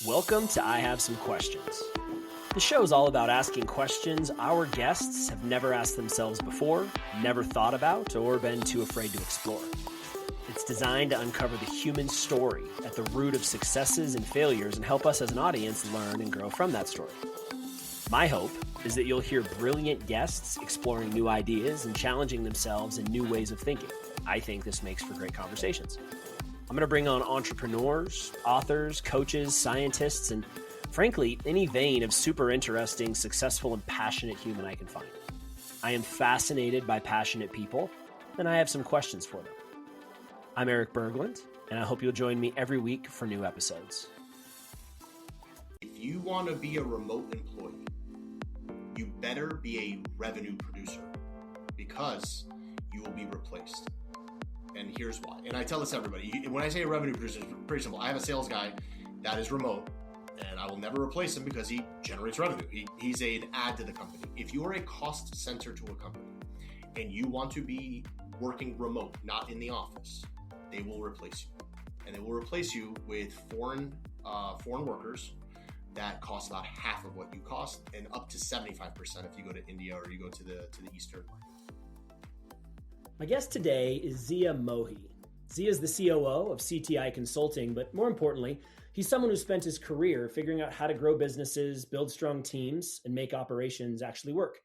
Welcome to I Have Some Questions. The show is all about asking questions our guests have never asked themselves before, never thought about, or been too afraid to explore. It's designed to uncover the human story at the root of successes and failures and help us as an audience learn and grow from that story. My hope is that you'll hear brilliant guests exploring new ideas and challenging themselves in new ways of thinking. I think this makes for great conversations. I'm going to bring on entrepreneurs, authors, coaches, scientists, and frankly, any vein of super interesting, successful, and passionate human I can find. I am fascinated by passionate people, and I have some questions for them. I'm Erik Berglund, and I hope you'll join me every week for new episodes. If you want to be a remote employee, you better be a revenue producer because you will be replaced. And here's why. And I tell this to everybody. When I say a revenue producer, it's pretty simple. I have a sales guy that is remote, and I will never replace him because he generates revenue. He's an add to the company. If you are a cost center to a company and you want to be working remote, not in the office, they will replace you. And they will replace you with foreign workers that cost about half of what you cost, and up to 75% if you go to India or you go to the Eastern market. My guest today is Zia Mohi. Zia is the COO of CTI Consulting, but more importantly, he's someone who spent his career figuring out how to grow businesses, build strong teams, and make operations actually work.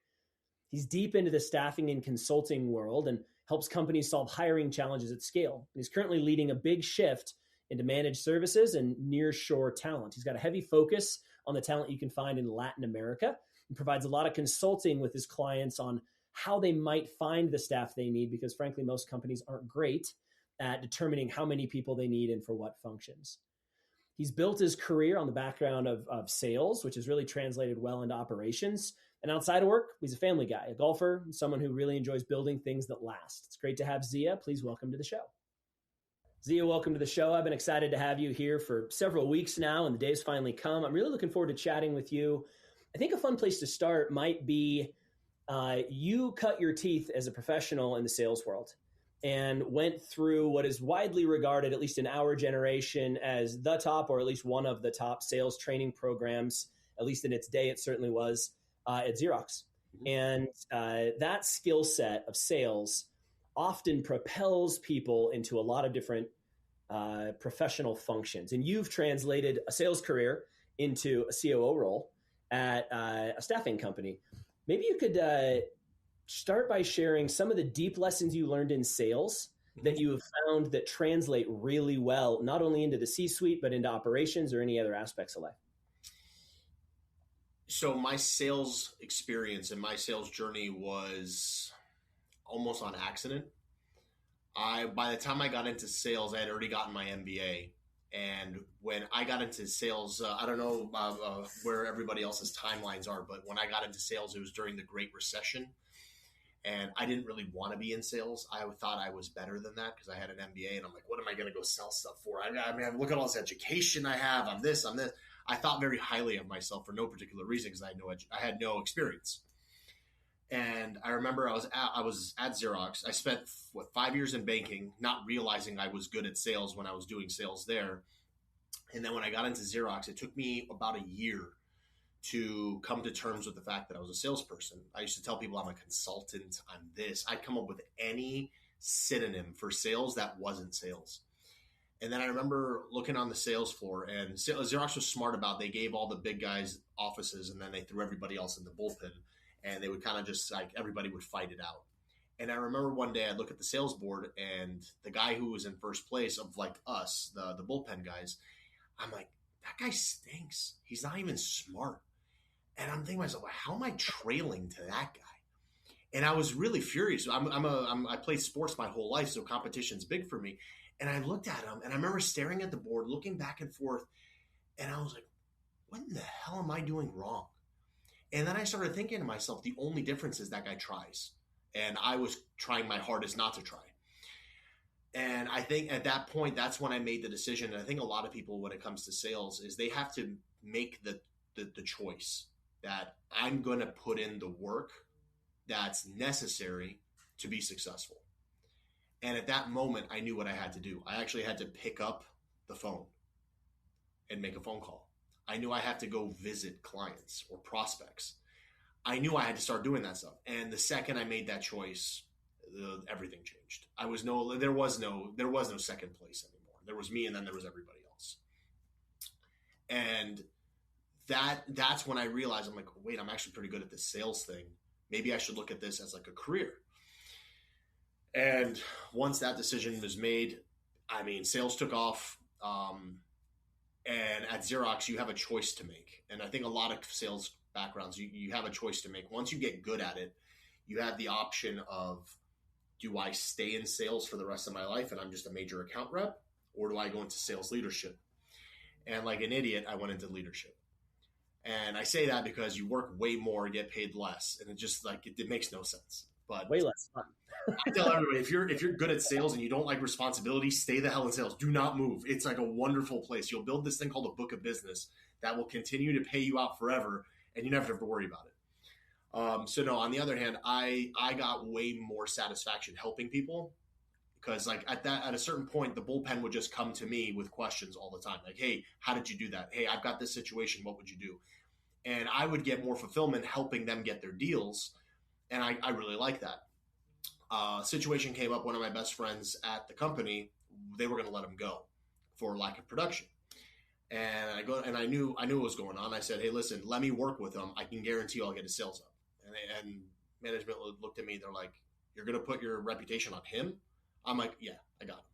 He's deep into the staffing and consulting world and helps companies solve hiring challenges at scale. He's currently leading a big shift into managed services and nearshore talent. He's got a heavy focus on the talent you can find in Latin America and provides a lot of consulting with his clients on how they might find the staff they need, because frankly, most companies aren't great at determining how many people they need and for what functions. He's built his career on the background of sales, which has really translated well into operations. And outside of work, he's a family guy, a golfer, and someone who really enjoys building things that last. It's great to have Zia. Please welcome to the show. Zia, welcome to the show. I've been excited to have you here for several weeks now, and the day's finally come. I'm really looking forward to chatting with you. I think a fun place to start might be you cut your teeth as a professional in the sales world and went through what is widely regarded, at least in our generation, as the top, or at least one of the top sales training programs, at least in its day, it certainly was, at Xerox. And that skill set of sales often propels people into a lot of different professional functions. And you've translated a sales career into a COO role at a staffing company. Maybe you could start by sharing some of the deep lessons you learned in sales that you have found that translate really well, not only into the C-suite, but into operations or any other aspects of life. So my sales experience and my sales journey was almost on accident. By the time I got into sales, I had already gotten my MBA. And when I got into sales, I don't know where everybody else's timelines are, but when I got into sales, it was during the Great Recession. And I didn't really want to be in sales. I thought I was better than that because I had an MBA. And I'm like, what am I going to go sell stuff for? I mean, look at all this education I have. I'm this. I thought very highly of myself for no particular reason because I had no experience. And I remember I was at Xerox. I spent 5 years in banking, not realizing I was good at sales when I was doing sales there. And then when I got into Xerox, it took me about a year to come to terms with the fact that I was a salesperson. I used to tell people I'm a consultant, I'm this. I'd come up with any synonym for sales that wasn't sales. And then I remember looking on the sales floor, and Xerox was smart about, they gave all the big guys offices and then they threw everybody else in the bullpen. And they would kind of just like, everybody would fight it out. And I remember one day I'd look at the sales board and the guy who was in first place of like us, the bullpen guys, I'm like, that guy stinks. He's not even smart. And I'm thinking to myself, well, how am I trailing to that guy? And I was really furious. I played sports my whole life, so competition's big for me. And I looked at him and I remember staring at the board, looking back and forth. And I was like, what in the hell am I doing wrong? And then I started thinking to myself, the only difference is that guy tries. And I was trying my hardest not to try. And I think at that point, that's when I made the decision. And I think a lot of people, when it comes to sales, is they have to make the choice that I'm going to put in the work that's necessary to be successful. And at that moment, I knew what I had to do. I actually had to pick up the phone and make a phone call. I knew I had to go visit clients or prospects. I knew I had to start doing that stuff. And the second I made that choice, everything changed. There was no second place anymore. There was me, and then there was everybody else. And that's when I realized, I'm like, wait, I'm actually pretty good at this sales thing. Maybe I should look at this as like a career. And once that decision was made, I mean, sales took off. And at Xerox, you have a choice to make. And I think a lot of sales backgrounds, you have a choice to make. Once you get good at it, you have the option of, do I stay in sales for the rest of my life and I'm just a major account rep? Or do I go into sales leadership? And like an idiot, I went into leadership. And I say that because you work way more, get paid less. And it just like, it makes no sense. But way less fun. I tell everybody, if you're good at sales and you don't like responsibility, stay the hell in sales. Do not move. It's like a wonderful place. You'll build this thing called a book of business that will continue to pay you out forever, and you never have to worry about it. So no, on the other hand, I got way more satisfaction helping people, because like at a certain point, the bullpen would just come to me with questions all the time. Like, hey, how did you do that? Hey, I've got this situation. What would you do? And I would get more fulfillment helping them get their deals. And I really like that. Situation came up. One of my best friends at the company, they were going to let him go for lack of production. And I knew what was going on. I said, hey, listen, let me work with him. I can guarantee I'll get his sales up. And management looked at me. They're like, you're going to put your reputation on him? I'm like, yeah, I got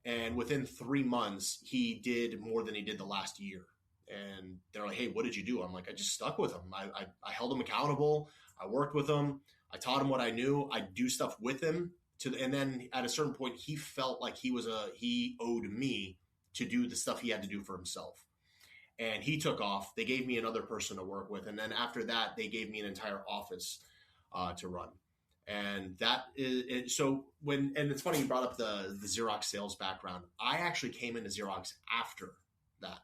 him. And within 3 months, he did more than he did the last year. And they're like, hey, what did you do? I'm like, I just stuck with him. I held him accountable. I worked with him. I taught him what I knew. I do stuff with him and then at a certain point, he felt like he owed me to do the stuff he had to do for himself. And he took off. They gave me another person to work with. And then after that, they gave me an entire office to run. And that is it. So and it's funny you brought up the Xerox sales background. I actually came into Xerox after that.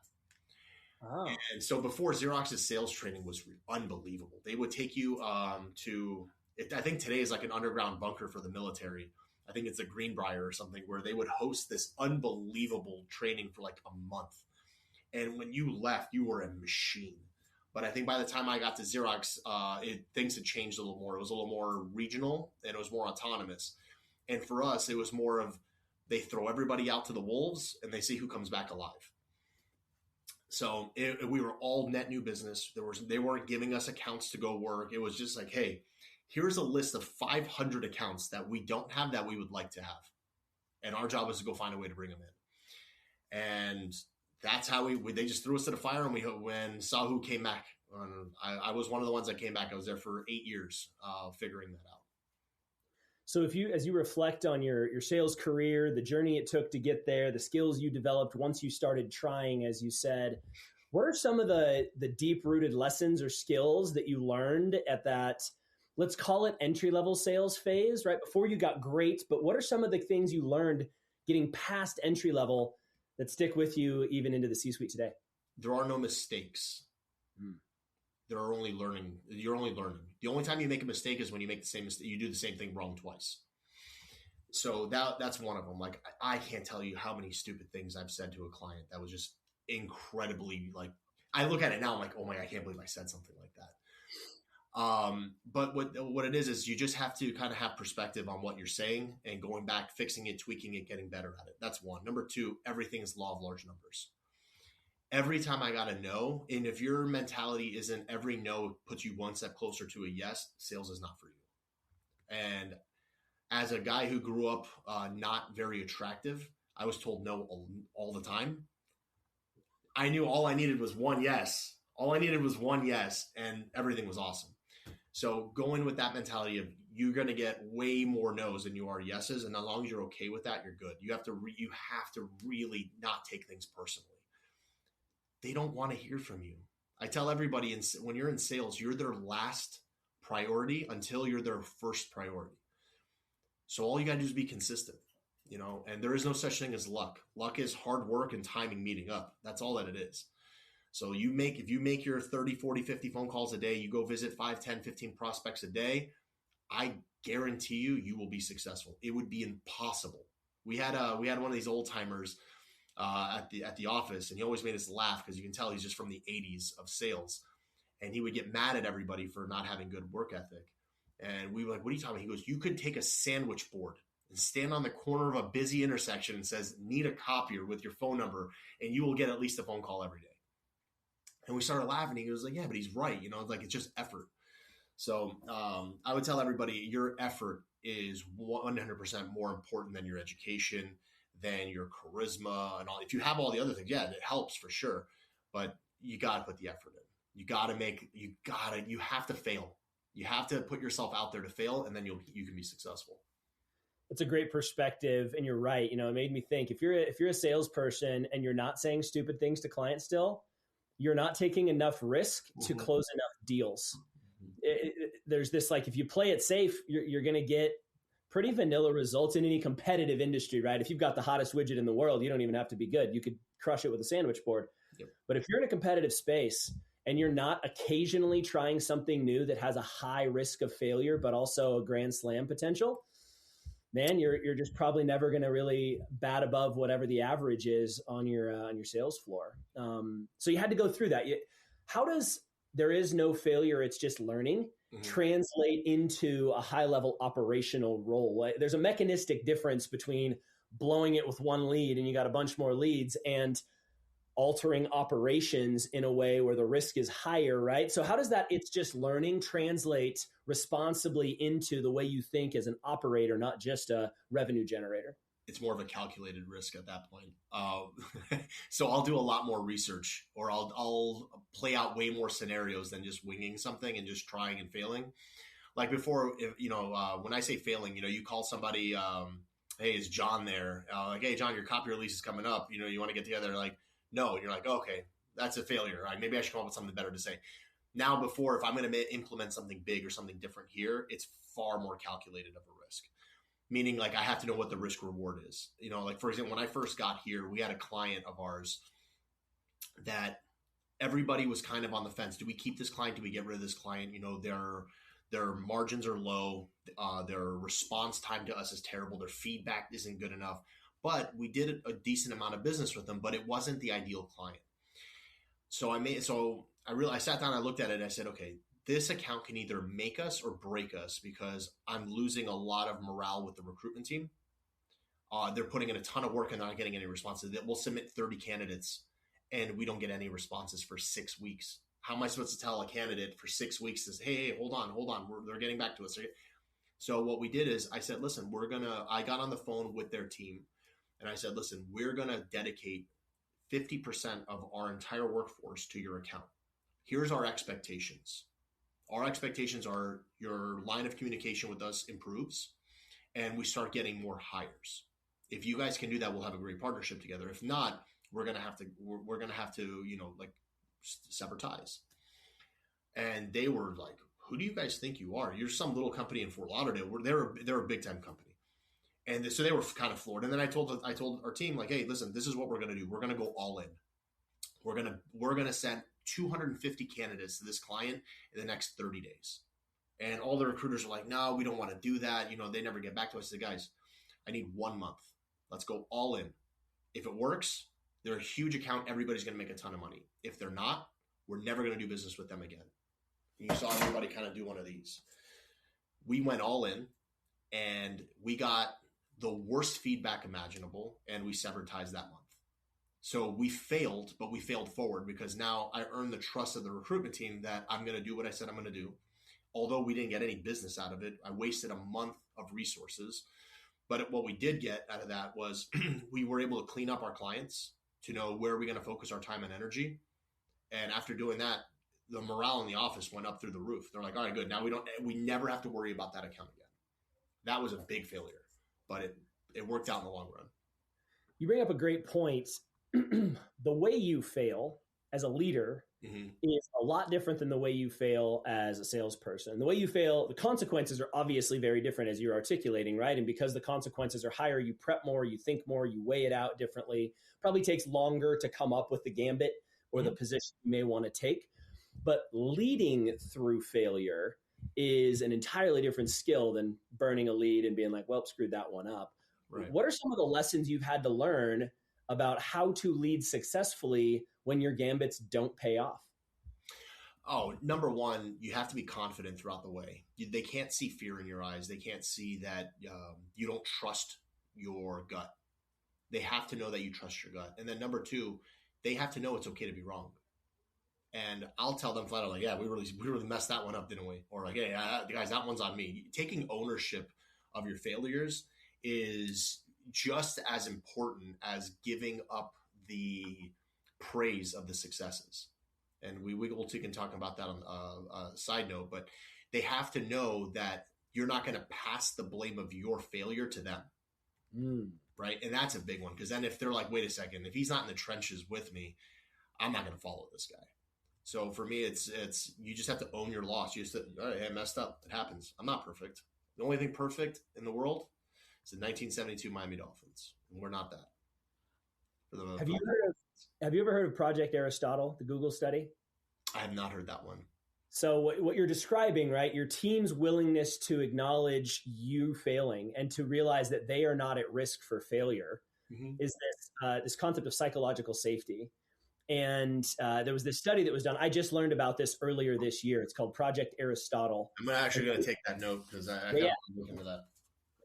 Oh. And so before, Xerox's sales training was unbelievable. They would take you I think today is like an underground bunker for the military. I think it's a Greenbrier or something, where they would host this unbelievable training for like a month. And when you left, you were a machine. But I think by the time I got to Xerox, things had changed a little more. It was a little more regional and it was more autonomous. And for us, it was more of, they throw everybody out to the wolves and they see who comes back alive. So we were all net new business. They weren't giving us accounts to go work. It was just like, hey, here's a list of 500 accounts that we don't have that we would like to have. And our job was to go find a way to bring them in. And that's how they just threw us to the fire, and when saw who came back. I was one of the ones that came back. I was there for 8 years figuring that out. So as you reflect on your sales career, the journey it took to get there, the skills you developed once you started trying, as you said, what are some of the deep-rooted lessons or skills that you learned at that, let's call it entry-level sales phase, right before you got great, but what are some of the things you learned getting past entry-level that stick with you even into the C-suite today? There are no mistakes. There are only learning. You're only learning. The only time you make a mistake is when you make the same mistake. You do the same thing wrong twice. So that's one of them. Like, I can't tell you how many stupid things I've said to a client that was just incredibly, like, I look at it now, I'm like, oh my, I can't believe I said something like that. But what it is you just have to kind of have perspective on what you're saying and going back, fixing it, tweaking it, getting better at it. That's one. Number two, everything is law of large numbers. Every time I got a no, and if your mentality isn't every no puts you one step closer to a yes, sales is not for you. And as a guy who grew up not very attractive, I was told no all the time. I knew all I needed was one yes. All I needed was one yes, and everything was awesome. So going with that mentality of you're going to get way more no's than you are yeses, and as long as you're okay with that, you're good. You have to really not take things personally. They don't want to hear from you. I tell everybody, when you're in sales, you're their last priority until you're their first priority. So all you got to do is be consistent, and there is no such thing as luck. Luck is hard work and timing meeting up. That's all that it is. So if you make your 30, 40, 50 phone calls a day, you go visit 5, 10, 15 prospects a day, I guarantee you will be successful. It would be impossible. We had one of these old timers. at the office, and he always made us laugh because you can tell he's just from the 80s of sales, and he would get mad at everybody for not having good work ethic. And we were like, "What are you talking about?" He goes, "You could take a sandwich board and stand on the corner of a busy intersection and says, 'Need a copier,' with your phone number, and you will get at least a phone call every day." And we started laughing. He was like, "Yeah, but he's right. Like it's just effort." So I would tell everybody your effort is 100% more important than your education, than your charisma and all. If you have all the other things, yeah, it helps for sure. But you got to put the effort in. You have to fail. You have to put yourself out there to fail, and then you can be successful. It's a great perspective, and you're right. It made me think if you're a salesperson and you're not saying stupid things to clients still, you're not taking enough risk to close enough deals. There's this, like, if you play it safe, you're going to get pretty vanilla results in any competitive industry, right? If you've got the hottest widget in the world, you don't even have to be good. You could crush it with a sandwich board. Yep. But if you're in a competitive space and you're not occasionally trying something new that has a high risk of failure, but also a grand slam potential, man, you're just probably never going to really bat above whatever the average is on your sales floor. So you had to go through that. How does "there is no failure, it's just learning" translate into a high level operational role? There's a mechanistic difference between blowing it with one lead and you got a bunch more leads and altering operations in a way where the risk is higher, right? So how does that "it's just learning" translate responsibly into the way you think as an operator, not just a revenue generator? It's more of a calculated risk at that point. So I'll do a lot more research, or I'll play out way more scenarios than just winging something and just trying and failing. Like before, when I say failing, you call somebody, "Hey, is John there?" Like, "Hey, John, your copier lease is coming up. You want to get together?" Like, "No." And you're like, "Okay, that's a failure. Maybe I should come up with something better to say." Now, before, if I'm going to implement something big or something different here, it's far more calculated of a risk. Meaning, like, I have to know what the risk reward is. Like, for example, when I first got here, we had a client of ours that everybody was kind of on the fence. Do we keep this client? Do we get rid of this client? Their margins are low. Their response time to us is terrible. Their feedback isn't good enough. But we did a decent amount of business with them, but it wasn't the ideal client. So I sat down, I looked at it, and I said, okay, this account can either make us or break us because I'm losing a lot of morale with the recruitment team. They're putting in a ton of work and not getting any responses. We'll submit 30 candidates and we don't get any responses for 6 weeks. How am I supposed to tell a candidate for 6 weeks is, hey, hold on. They're getting back to us. So what we did is I said, listen, I got on the phone with their team and I said, listen, we're going to dedicate 50% of our entire workforce to your account. Here's our expectations. Our expectations are your line of communication with us improves and we start getting more hires. If you guys can do that, we'll have a great partnership together. If not, we're going to have to, sever ties. And they were like, who do you guys think you are? You're some little company in Fort Lauderdale. They're a big time company. And so they were kind of floored. And then I told our team, like, hey, listen, this is what we're going to do. We're going to go all in. We're going to send 250 candidates to this client in the next 30 days. And all the recruiters are like, no, we don't want to do that. They never get back to us. I said, guys, I need 1 month. Let's go all in. If it works, they're a huge account. Everybody's going to make a ton of money. If they're not, we're never going to do business with them again. And you saw everybody kind of do one of these. We went all in and we got the worst feedback imaginable and we severed ties that month. So we failed, but we failed forward because now I earned the trust of the recruitment team that I'm going to do what I said I'm going to do. Although we didn't get any business out of it, I wasted a month of resources. But what we did get out of that was we were able to clean up our clients to know where we're going to focus our time and energy. And after doing that, the morale in the office went up through the roof. They're like, all right, good. Now we never have to worry about that account again. That was a big failure, but it worked out in the long run. You bring up a great point. The way you fail as a leader is a lot different than the way you fail as a salesperson. The way you fail, the consequences are obviously very different as you're articulating, right? And because the consequences are higher, you prep more, you think more, you weigh it out differently. Probably takes longer to come up with the gambit or the position you may want to take. But leading through failure is an entirely different skill than burning a lead and being like, well, screwed that one up. Right. What are some of the lessons you've had to learn about how to lead successfully when your gambits don't pay off? Oh, number one, you have to be confident throughout the way. They can't see fear in your eyes. They can't see that you don't trust your gut. They have to know that you trust your gut. And then number two, they have to know it's okay to be wrong. And I'll tell them flat out, like, yeah, we really messed that one up, didn't we? Or like, hey, guys, that one's on me. Taking ownership of your failures is just as important as giving up the praise of the successes. And we will take and talk about that on a side note, but they have to know that you're not going to pass the blame of your failure to them. Right. And that's a big one, because then if they're like, wait a second, if he's not in the trenches with me, I'm not going to follow this guy. So for me, it's you just have to own your loss. You just have to, all right, hey, I messed up. It happens. I'm not perfect. The only thing perfect in the world is the 1972 Miami Dolphins, and we're not that. Have you ever heard of Project Aristotle, the Google study? I have not heard that one. So what you're describing, right? Your team's willingness to acknowledge you failing and to realize that they are not at risk for failure is this concept of psychological safety. And there was this study that was done. I just learned about this earlier this year. It's called Project Aristotle. I'm actually going to take that note because I got to look into that.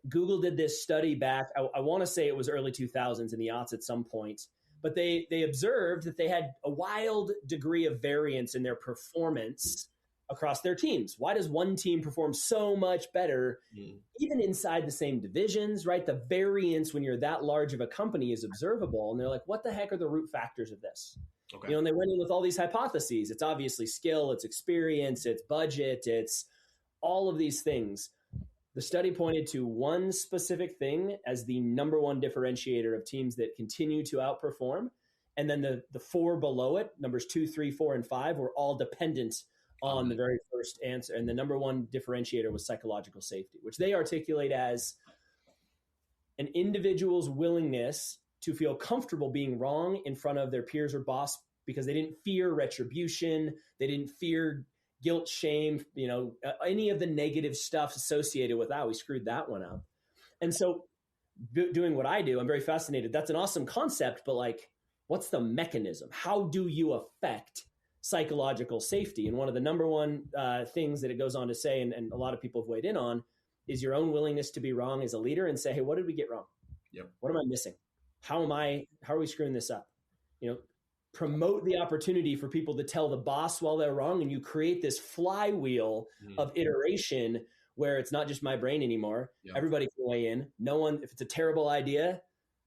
Google did this study back, I want to say it was early 2000s, in the aughts at some point. But they observed that they had a wild degree of variance in their performance across their teams. Why does one team perform so much better, even inside the same divisions, right? The variance when you're that large of a company is observable. And they're like, what the heck are the root factors of this? Okay. And they went in with all these hypotheses. It's obviously skill, it's experience, it's budget, it's all of these things. The study pointed to one specific thing as the number one differentiator of teams that continue to outperform. And then the four below it, numbers 2, 3, 4, and 5, were all dependent on the very first answer. And the number one differentiator was psychological safety, which they articulate as an individual's willingness to feel comfortable being wrong in front of their peers or boss because they didn't fear retribution, they didn't fear guilt, shame, any of the negative stuff associated with, we screwed that one up. And so doing what I do, I'm very fascinated. That's an awesome concept, but like, what's the mechanism? How do you affect psychological safety? And one of the number one things that it goes on to say, and a lot of people have weighed in on, is your own willingness to be wrong as a leader and say, hey, what did we get wrong? Yep. What am I missing? How are we screwing this up? Promote the opportunity for people to tell the boss while they're wrong, and you create this flywheel of iteration where it's not just my brain anymore. Yep. Everybody can weigh in. No one, if it's a terrible idea,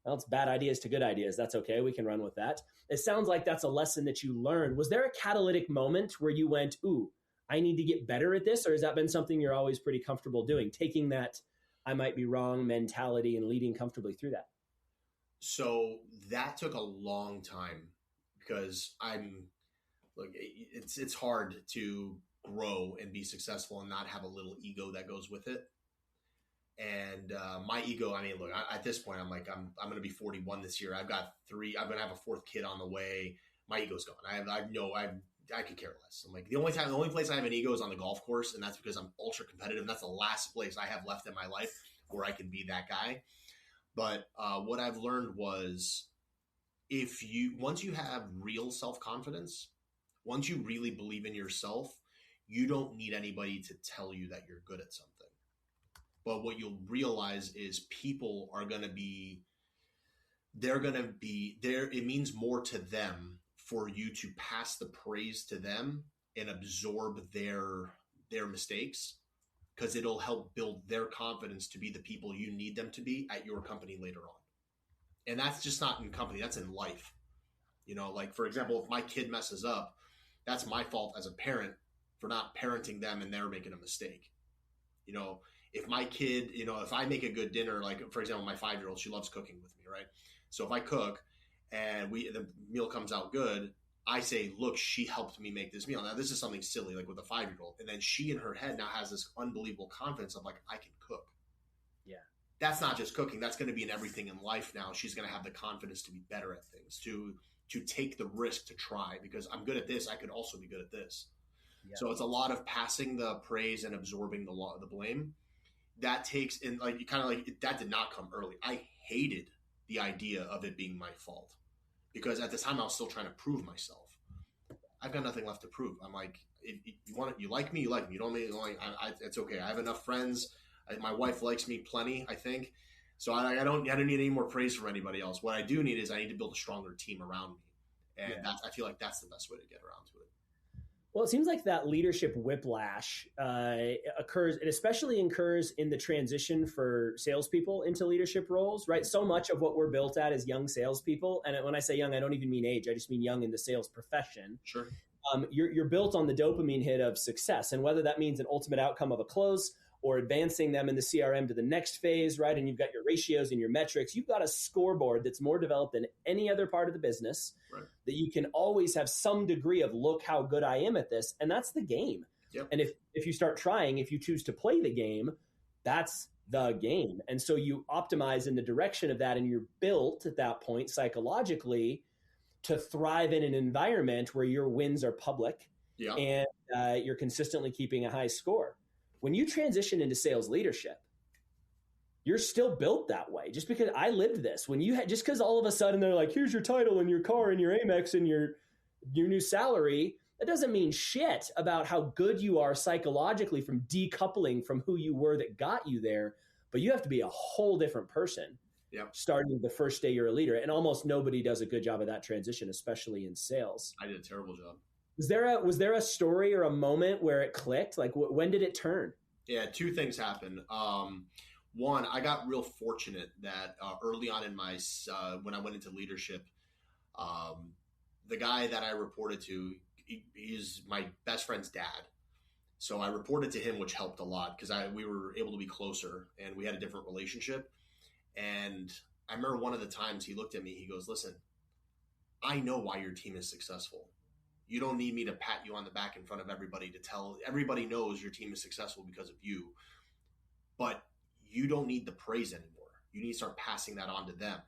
well, it's bad ideas to good ideas. That's okay. We can run with that. It sounds like that's a lesson that you learned. Was there a catalytic moment where you went, ooh, I need to get better at this? Or has that been something you're always pretty comfortable doing, taking that I might be wrong mentality and leading comfortably through that? So that took a long time, because it's hard to grow and be successful and not have a little ego that goes with it. And my ego, at this point, I'm going to be 41 this year. I've got 3. I'm going to have a 4th kid on the way. My ego's gone. I could care less. I'm like, the only place I have an ego is on the golf course, and that's because I'm ultra competitive. And that's the last place I have left in my life where I can be that guy. But what I've learned was, once you have real self-confidence, once you really believe in yourself, you don't need anybody to tell you that you're good at something. But what you'll realize is people are going to be there. It means more to them for you to pass the praise to them and absorb their mistakes, because it'll help build their confidence to be the people you need them to be at your company later on. And that's just not in company, that's in life. Like, for example, if my kid messes up, that's my fault as a parent for not parenting them and they're making a mistake. If my kid, if I make a good dinner, like, for example, my 5-year-old, she loves cooking with me, right? So if I cook and the meal comes out good, I say, look, she helped me make this meal. Now, this is something silly, like with a 5-year-old. And then she in her head now has this unbelievable confidence of like, I can cook. Yeah. That's not just cooking. That's going to be in everything in life now. She's going to have the confidence to be better at things, to take the risk to try, because I'm good at this. I could also be good at this. Yeah. So it's a lot of passing the praise and absorbing the blame. That takes, and that did not come early. I hated the idea of it being my fault, because at the time I was still trying to prove myself. I've got nothing left to prove. I'm like, if you want it, you like me, you like me. You don't like, it's okay. I have enough friends. My wife likes me plenty, I think. So I don't need any more praise from anybody else. What I do need is I need to build a stronger team around me. And I feel like that's the best way to get around to it. Well, it seems like that leadership whiplash occurs. It especially occurs in the transition for salespeople into leadership roles, right? So much of what we're built at is young salespeople. And when I say young, I don't even mean age. I just mean young in the sales profession. Sure. You're built on the dopamine hit of success. And whether that means an ultimate outcome of a close or advancing them in the CRM to the next phase, right? And you've got your ratios and your metrics. You've got a scoreboard that's more developed than any other part of the business, right, that you can always have some degree of, look how good I am at this. And that's the game. Yep. And if you start trying, if you choose to play the game, that's the game. And so you optimize in the direction of that, and you're built at that point psychologically to thrive in an environment where your wins are public, and you're consistently keeping a high score. When you transition into sales leadership, you're still built that way. Just because I lived this, just because all of a sudden they're like, here's your title and your car and your Amex and your new salary, that doesn't mean shit about how good you are psychologically from decoupling from who you were that got you there. But you have to be a whole different person starting the first day you're a leader. And almost nobody does a good job of that transition, especially in sales. I did a terrible job. Was there a story or a moment where it clicked? Like, when did it turn? Yeah, two things happened. One, I got real fortunate that early on in my when I went into leadership, the guy that I reported to, he's my best friend's dad. So I reported to him, which helped a lot because we were able to be closer and we had a different relationship. And I remember one of the times he looked at me, he goes, listen, I know why your team is successful. You don't need me to pat you on the back in front of everybody to tell everybody knows your team is successful because of you, but you don't need the praise anymore. You need to start passing that on to them.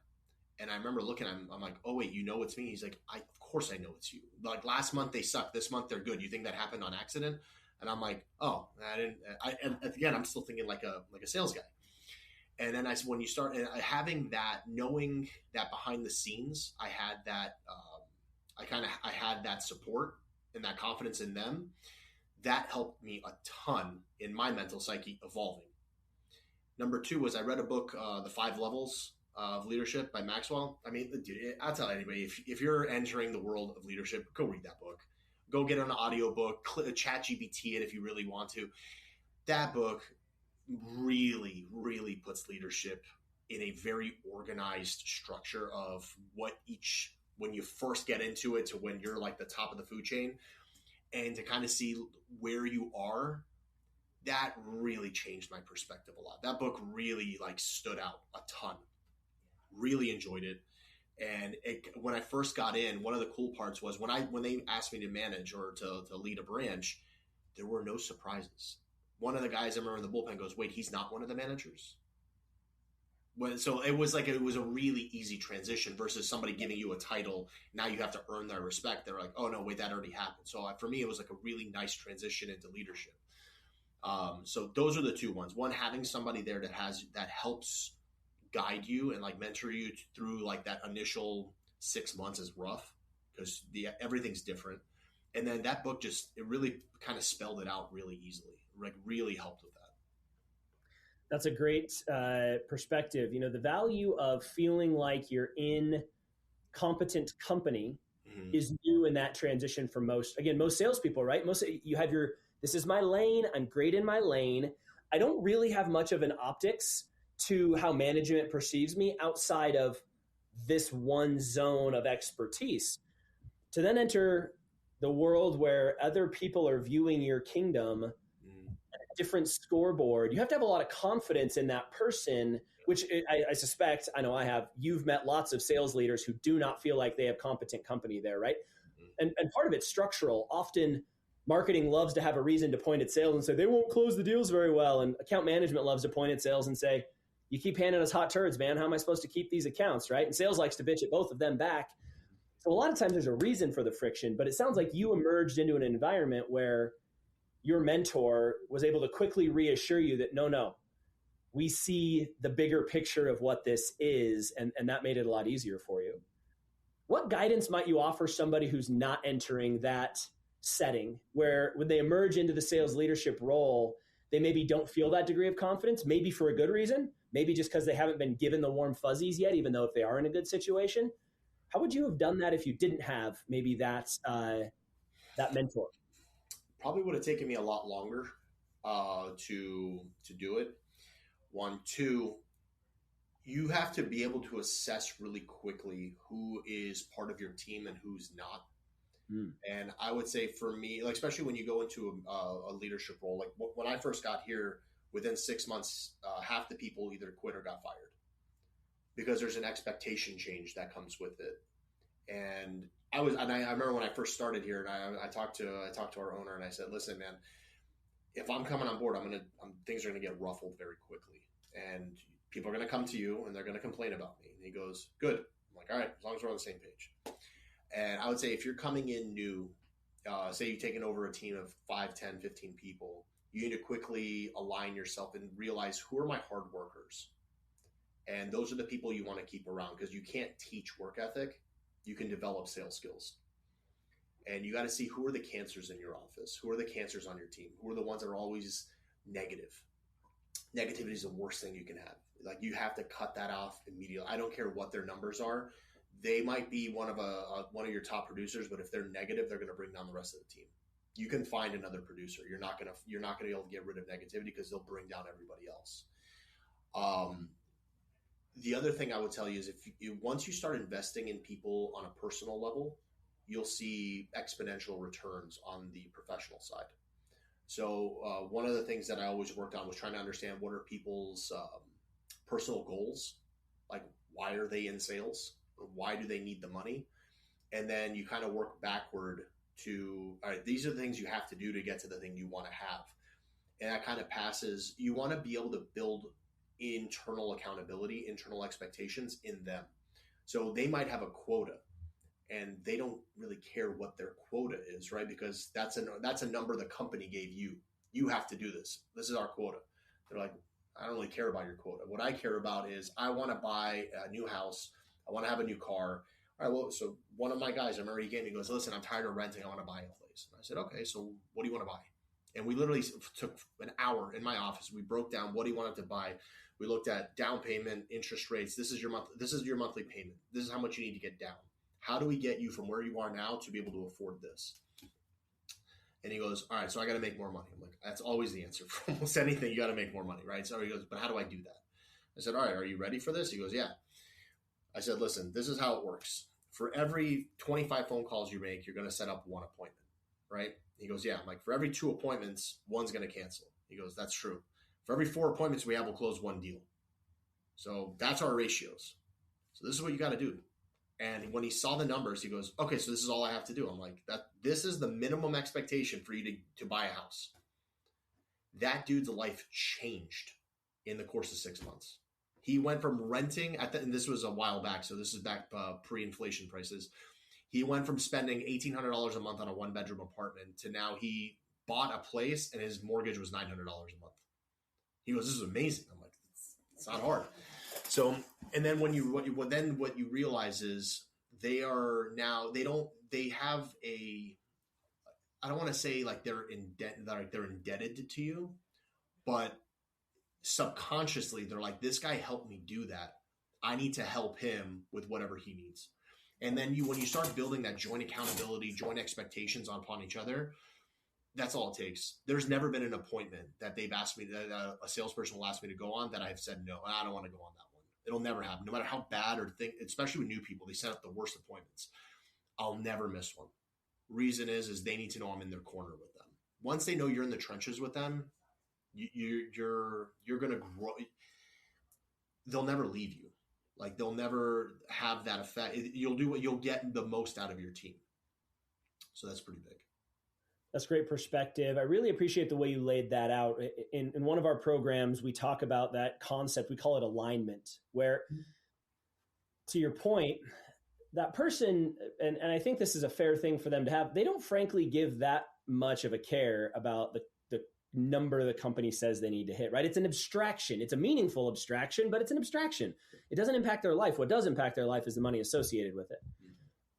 And I remember looking at him, I'm like, oh wait, you know it's me? He's like, of course I know it's you. Like last month they sucked. This month they're good. You think that happened on accident? And I'm like, oh, I didn't. And again, I'm still thinking like a sales guy. And then when you start having that, knowing that behind the scenes, I had that, I had that support and that confidence in them. That helped me a ton in my mental psyche evolving. Number two was I read a book, The 5 Levels of Leadership by Maxwell. I mean, dude, I'll tell anybody, if you're entering the world of leadership, go read that book. Go get an audio book, chat GPT it if you really want to. That book really, really puts leadership in a very organized structure of when you first get into it to when you're like the top of the food chain, and to kind of see where you are. That really changed my perspective a lot. That book really like stood out a ton. Really enjoyed it. And when I first got in, one of the cool parts was when they asked me to manage or to lead a branch, there were no surprises. One of the guys I remember in the bullpen goes, wait, he's not one of the managers? So it was a really easy transition versus somebody giving you a title. Now you have to earn their respect. They're like, oh no, wait, that already happened. So for me, it was like a really nice transition into leadership. So those are the two ones. One, having somebody there that helps guide you and like mentor you through like that initial 6 months is rough because everything's different. And then that book it really kind of spelled it out really easily, like really helped with that. That's a great perspective. You know, the value of feeling like you're in competent company is new in that transition for most salespeople, right? You have this is my lane. I'm great in my lane. I don't really have much of an optics to how management perceives me outside of this one zone of expertise. To then enter the world where other people are viewing your kingdom at a different scoreboard, you have to have a lot of confidence in that person, which I suspect, I know I have, you've met lots of sales leaders who do not feel like they have competent company there, right? And part of it's structural. Often marketing loves to have a reason to point at sales and say they won't close the deals very well. And account management loves to point at sales and say, you keep handing us hot turds, man. How am I supposed to keep these accounts, right? And sales likes to bitch at both of them back. So a lot of times there's a reason for the friction, but it sounds like you emerged into an environment where your mentor was able to quickly reassure you that no, we see the bigger picture of what this is, and that made it a lot easier for you. What guidance might you offer somebody who's not entering that setting, where when they emerge into the sales leadership role, they maybe don't feel that degree of confidence, maybe for a good reason, maybe just because they haven't been given the warm fuzzies yet, even though if they are in a good situation? How would you have done that if you didn't have maybe that mentor? Probably would have taken me a lot longer to do it. One, two, you have to be able to assess really quickly who is part of your team and who's not. And I would say for me, like, especially when you go into a leadership role, like when I first got here, within 6 months, half the people either quit or got fired because there's an expectation change that comes with it. And I remember when I first started here, and I talked to our owner, and I said, "Listen, man, if I'm coming on board, things are going to get ruffled very quickly, and people are going to come to you and they're going to complain about me." And he goes, "Good." I'm like, "All right, as long as we're on the same page." And I would say if you're coming in new, say you've taken over a team of 5, 10, 15 people, you need to quickly align yourself and realize who are my hard workers. And those are the people you want to keep around, because you can't teach work ethic. You can develop sales skills. And you got to see who are the cancers in your office, who are the cancers on your team, who are the ones that are always negative. Negativity is the worst thing you can have. Like, you have to cut that off immediately. I don't care what their numbers are. They might be one of your top producers, but if they're negative, they're going to bring down the rest of the team. You can find another producer. You're not going to be able to get rid of negativity, because they'll bring down everybody else. The other thing I would tell you is once you start investing in people on a personal level, you'll see exponential returns on the professional side. So one of the things that I always worked on was trying to understand what are people's personal goals, like why are they in sales? Why do they need the money? And then you kind of work backward to, all right, these are the things you have to do to get to the thing you want to have. And that kind of passes, you want to be able to build internal accountability, internal expectations in them. So they might have a quota and they don't really care what their quota is, right? Because that's a number the company gave you. You have to do this. This is our quota. They're like, I don't really care about your quota. What I care about is I want to buy a new house. I want to have a new car. All right, well, so one of my guys, I remember he came, he goes, "Listen, I'm tired of renting. I want to buy a place." And I said, "Okay, so what do you want to buy?" And we literally took an hour in my office. We broke down what he wanted to buy. We looked at down payment, interest rates. This is your monthly payment. This is how much you need to get down. How do we get you from where you are now to be able to afford this? And he goes, "All right, so I got to make more money." I'm like, that's always the answer for almost anything. You got to make more money, right? So he goes, "But how do I do that?" I said, "All right, are you ready for this?" He goes, "Yeah." I said, "Listen, this is how it works. For every 25 phone calls you make, you're going to set up one appointment, right?" He goes, "Yeah." I'm like, "For every 2 appointments, one's going to cancel." He goes, "That's true. For every 4 appointments we have, we'll close 1 deal. So that's our ratios. So this is what you got to do." And when he saw the numbers, he goes, "Okay, so this is all I have to do." I'm like, this is the minimum expectation for you to buy a house. That dude's life changed in the course of 6 months. He went from renting and this was a while back, so this is back pre-inflation prices. He went from spending $1,800 a month on a 1-bedroom apartment to now he bought a place and his mortgage was $900 a month. He goes, "This is amazing." I'm like, it's not hard. So, and then what you realize is they have I don't want to say like they're indebted to you, but subconsciously they're like, this guy helped me do that. I need to help him with whatever he needs. And then when you start building that joint accountability, joint expectations upon each other, that's all it takes. There's never been an appointment that they've asked me, that a salesperson will ask me to go on, that I've said, "No, I don't want to go on that one." It'll never happen. No matter how bad especially with new people, they set up the worst appointments. I'll never miss one. Reason is they need to know I'm in their corner with them. Once they know you're in the trenches with them, you're going to grow. They'll never leave you. Like, they'll never have that effect. You'll get the most out of your team. So that's pretty big. That's great perspective. I really appreciate the way you laid that out. In one of our programs, we talk about that concept. We call it alignment, where, to your point, that person, and I think this is a fair thing for them to have, they don't frankly give that much of a care about the number the company says they need to hit, right? It's an abstraction. It's a meaningful abstraction, but it's an abstraction. It doesn't impact their life. What does impact their life is the money associated with it.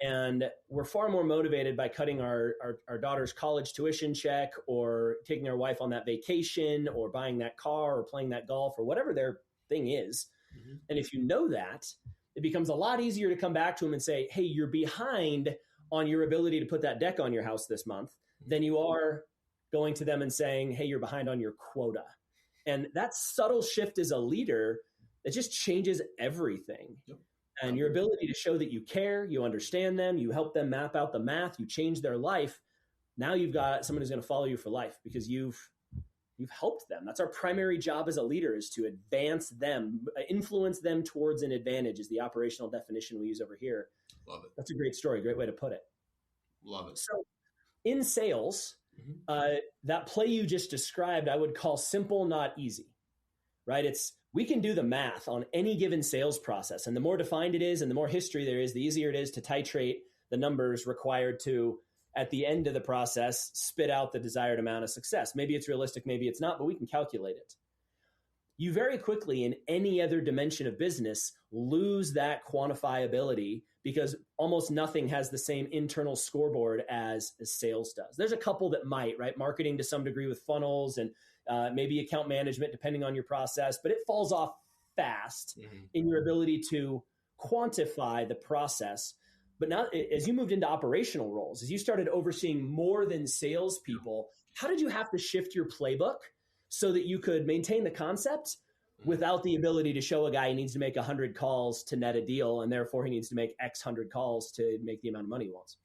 And we're far more motivated by cutting our daughter's college tuition check, or taking our wife on that vacation, or buying that car, or playing that golf, or whatever their thing is. Mm-hmm. And if you know that, it becomes a lot easier to come back to them and say, hey, you're behind on your ability to put that deck on your house this month, than you are going to them and saying, hey, you're behind on your quota. And that subtle shift as a leader, it just changes everything. Yep. And your ability to show that you care, you understand them, you help them map out the math, you change their life. Now you've got someone who's going to follow you for life, because you've helped them. That's our primary job as a leader, is to advance them, influence them towards an advantage, is the operational definition we use over here. Love it. That's a great story. Great way to put it. Love it. So in sales, that play you just described, I would call simple, not easy, right? We can do the math on any given sales process. And the more defined it is and the more history there is, the easier it is to titrate the numbers required to, at the end of the process, spit out the desired amount of success. Maybe it's realistic, maybe it's not, but we can calculate it. You very quickly, in any other dimension of business, lose that quantifiability, because almost nothing has the same internal scoreboard as sales does. There's a couple that might, right? Marketing to some degree with funnels, and maybe account management, depending on your process, but it falls off fast in your ability to quantify the process. But now, as you moved into operational roles, as you started overseeing more than salespeople, how did you have to shift your playbook so that you could maintain the concept without the ability to show a guy he needs to make 100 calls to net a deal, and therefore he needs to make X hundred calls to make the amount of money he wants?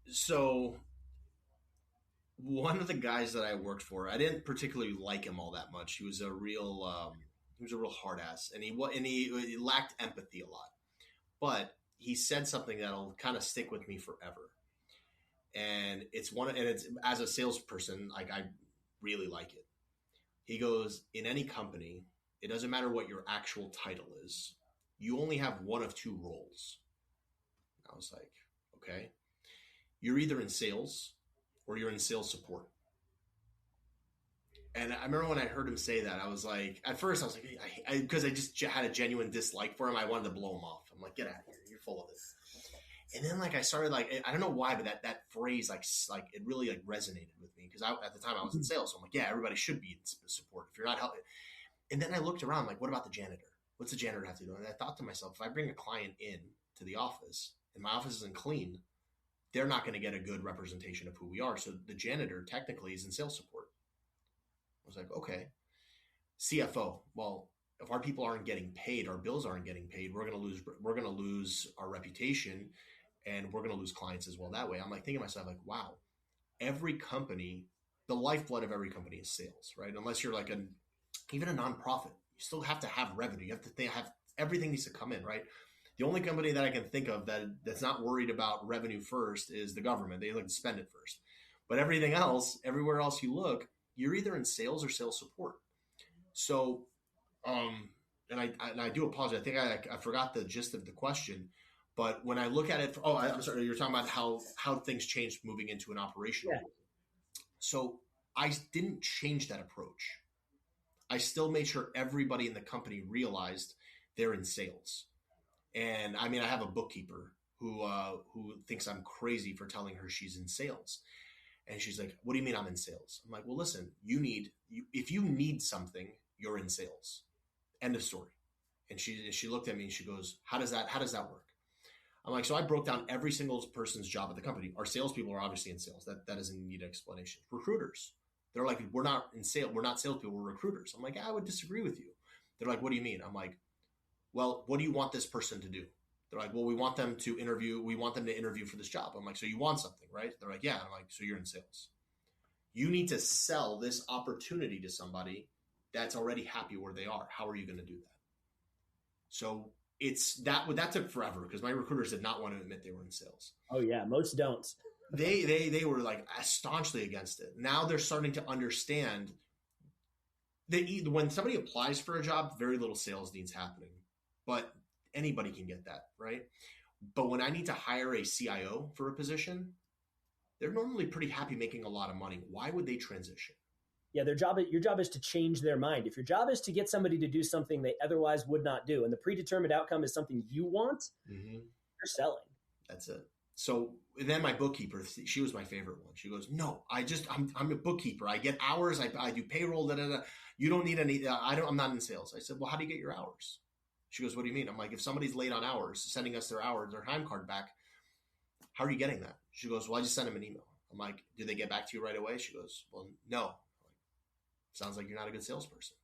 So one of the guys that I worked for, I didn't particularly like him all that much. He was a real hard ass, and he lacked empathy a lot. But he said something that'll kind of stick with me forever. And it's as a salesperson, like, I really like it. He goes, in any company, it doesn't matter what your actual title is. You only have one of two roles. I was like, okay, you're either in sales or you're in sales support. And I remember when I heard him say that, I was like, at first I was like, because I just had a genuine dislike for him. I wanted to blow him off. I'm like, get out of here. You're full of this. And then, like, I started, like, I don't know why, but that phrase, like it really, like, resonated with me, because at the time I was in sales. So I'm like, yeah, everybody should be in support if you're not helping. And then I looked around, like, what about the janitor? What's the janitor have to do? And I thought to myself, if I bring a client in to the office and my office isn't clean, they're not going to get a good representation of who we are. So the janitor technically is in sales support. I was like, okay. CFO, well, if our people aren't getting paid, our bills aren't getting paid, we're going to lose our reputation, and we're going to lose clients as well that way. I'm like thinking to myself, like, wow, every company, the lifeblood of every company is sales, right? Unless you're like even a nonprofit, you still have to have revenue. You have to have everything needs to come in, right? The only company that I can think of that's not worried about revenue first is the government. They like to spend it first. But everything else, everywhere else you look, you're either in sales or sales support. So, and I do apologize. I think I forgot the gist of the question. But when I look at it, I'm sorry, you're talking about how things changed moving into an operational. Yeah. So I didn't change that approach. I still made sure everybody in the company realized they're in sales. And I mean, I have a bookkeeper who thinks I'm crazy for telling her she's in sales. And she's like, what do you mean I'm in sales? I'm like, well, listen, if you need something, you're in sales. End of story. And she looked at me and she goes, how does that work? I'm like, so I broke down every single person's job at the company. Our salespeople are obviously in sales. That doesn't need explanation. Recruiters, they're like, we're not in sales. We're not salespeople. We're recruiters. I'm like, I would disagree with you. They're like, what do you mean? I'm like, well, what do you want this person to do? They're like, well, we want them to interview. We want them to interview for this job. I'm like, so you want something, right? They're like, yeah. I'm like, so you're in sales. You need to sell this opportunity to somebody that's already happy where they are. How are you going to do that? So that took forever because my recruiters did not want to admit they were in sales. Oh yeah. Most don't. They were like staunchly against it. Now they're starting to understand that when somebody applies for a job, very little sales needs happening, but anybody can get that, right? But when I need to hire a CIO for a position, they're normally pretty happy making a lot of money. Why would they transition? Yeah, your job is to change their mind. If your job is to get somebody to do something they otherwise would not do, and the predetermined outcome is something you want, you're selling. That's it. So then my bookkeeper, she was my favorite one. She goes, "No, I'm a bookkeeper. I get hours. I do payroll. Da, da, da. You don't need any. I'm not in sales." I said, "Well, how do you get your hours?" She goes, "What do you mean?" I'm like, "If somebody's late on hours, sending us their time card back, how are you getting that?" She goes, "Well, I just send them an email." I'm like, "Do they get back to you right away?" She goes, "Well, no." I'm like, sounds like you're not a good salesperson.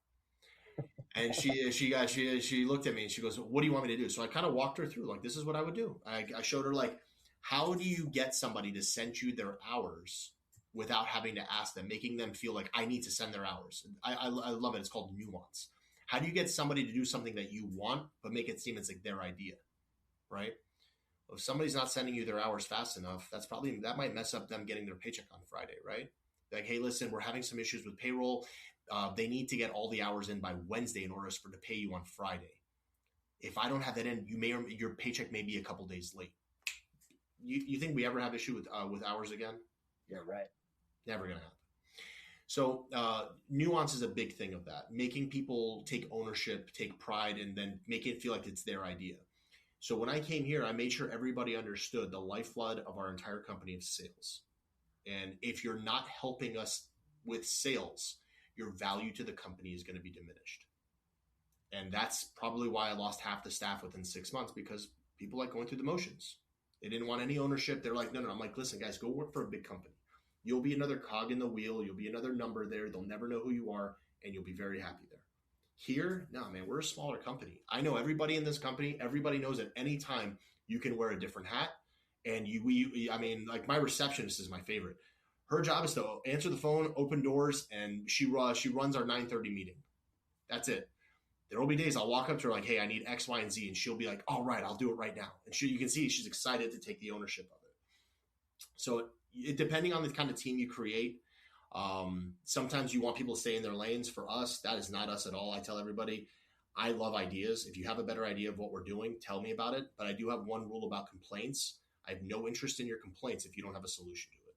And she looked at me and she goes, "What do you want me to do?" So I kind of walked her through, like, this is what I would do. I showed her, like, how do you get somebody to send you their hours without having to ask them, making them feel like I need to send their hours. I love it. It's called nuance. How do you get somebody to do something that you want, but make it seem it's like their idea, right? Well, if somebody's not sending you their hours fast enough, that might mess up them getting their paycheck on Friday, right? Like, hey, listen, we're having some issues with payroll. They need to get all the hours in by Wednesday in order for to pay you on Friday. If I don't have that in, your paycheck may be a couple days late. You think we ever have issue with hours again? Yeah, right. Never gonna happen. So nuance is a big thing of that. Making people take ownership, take pride, and then make it feel like it's their idea. So when I came here, I made sure everybody understood the lifeblood of our entire company is sales. And if you're not helping us with sales, your value to the company is going to be diminished. And that's probably why I lost half the staff within 6 months, because people like going through the motions. They didn't want any ownership. They're like, no. I'm like, listen, guys, go work for a big company. You'll be another cog in the wheel. You'll be another number there. They'll never know who you are, and you'll be very happy there. Here, no, man, we're a smaller company. I know everybody in this company. Everybody knows at any time you can wear a different hat. And like, my receptionist is my favorite. Her job is to answer the phone, open doors, and she runs our 9:30 meeting. That's it. There will be days I'll walk up to her like, hey, I need X, Y, and Z. And she'll be like, all right, I'll do it right now. And you can see she's excited to take the ownership of it. So depending on the kind of team you create, sometimes you want people to stay in their lanes. For us, that is not us at all. I tell everybody, I love ideas. If you have a better idea of what we're doing, tell me about it. But I do have one rule about complaints. I have no interest in your complaints if you don't have a solution to it.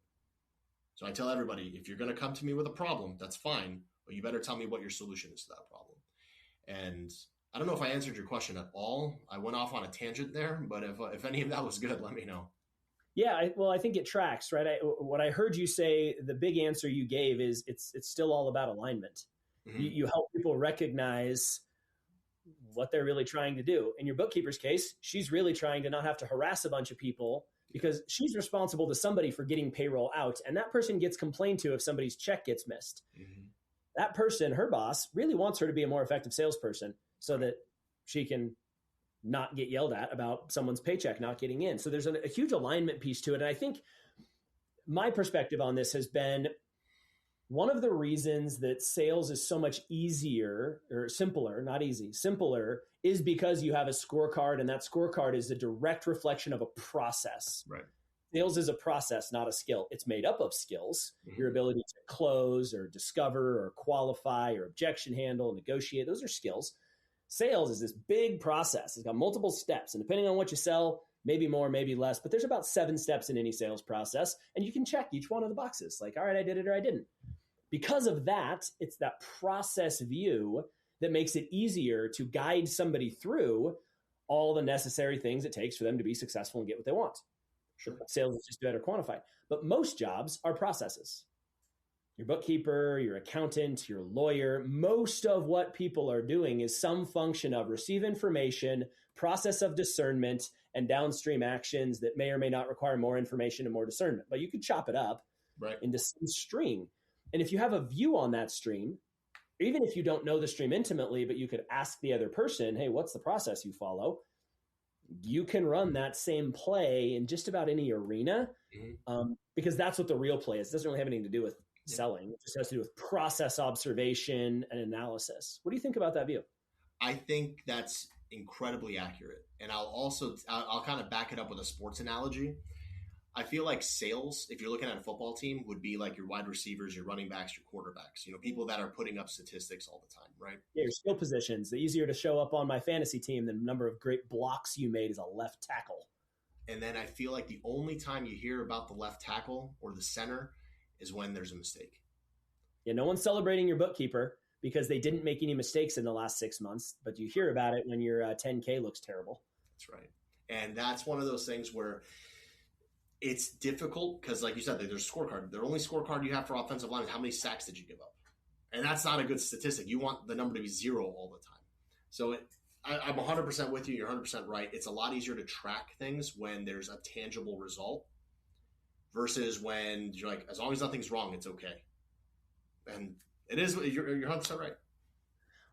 So I tell everybody, if you're going to come to me with a problem, that's fine, but you better tell me what your solution is to that problem. And I don't know if I answered your question at all. I went off on a tangent there, but if any of that was good, let me know. Yeah, I think it tracks, right? What I heard you say, the big answer you gave is it's still all about alignment. Mm-hmm. You help people recognize what they're really trying to do. In your bookkeeper's case, she's really trying to not have to harass a bunch of people because she's responsible to somebody for getting payroll out. And that person gets complained to if somebody's check gets missed. Mm-hmm. That person, her boss, really wants her to be a more effective salesperson so that she can not get yelled at about someone's paycheck not getting in. So there's a huge alignment piece to it. And I think my perspective on this has been one of the reasons that sales is so much easier or simpler, not easy, simpler, is because you have a scorecard, and that scorecard is a direct reflection of a process. Right. Sales is a process, not a skill. It's made up of skills, mm-hmm. your ability to close or discover or qualify or objection handle, negotiate. Those are skills. Sales is this big process. It's got multiple steps. And depending on what you sell, maybe more, maybe less, but there's about 7 steps in any sales process. And you can check each one of the boxes. Like, all right, I did it or I didn't. Because of that, it's that process view that makes it easier to guide somebody through all the necessary things it takes for them to be successful and get what they want. Sure. Sales is just better quantified. But most jobs are processes. Your bookkeeper, your accountant, your lawyer, most of what people are doing is some function of receive information, process of discernment, and downstream actions that may or may not require more information and more discernment. But you could chop it up into some string. And if you have a view on that stream, even if you don't know the stream intimately, but you could ask the other person, hey, what's the process you follow? You can run that same play in just about any arena, because that's what the real play is. It doesn't really have anything to do with selling. It just has to do with process observation and analysis. What do you think about that view? I think that's incredibly accurate. And I'll kind of back it up with a sports analogy. I feel like sales, if you're looking at a football team, would be like your wide receivers, your running backs, your quarterbacks, people that are putting up statistics all the time, right? Yeah, your skill positions. The easier to show up on my fantasy team, the number of great blocks you made as a left tackle. And then I feel like the only time you hear about the left tackle or the center is when there's a mistake. Yeah, no one's celebrating your bookkeeper because they didn't make any mistakes in the last 6 months, but you hear about it when your 10K looks terrible. That's right. And that's one of those things where it's difficult because, like you said, there's a scorecard. The only scorecard you have for offensive line is how many sacks did you give up? And that's not a good statistic. You want the number to be 0 all the time. So I'm 100% with you. You're 100% right. It's a lot easier to track things when there's a tangible result versus when you're like, as long as nothing's wrong, it's okay. And it is, you're 100% right.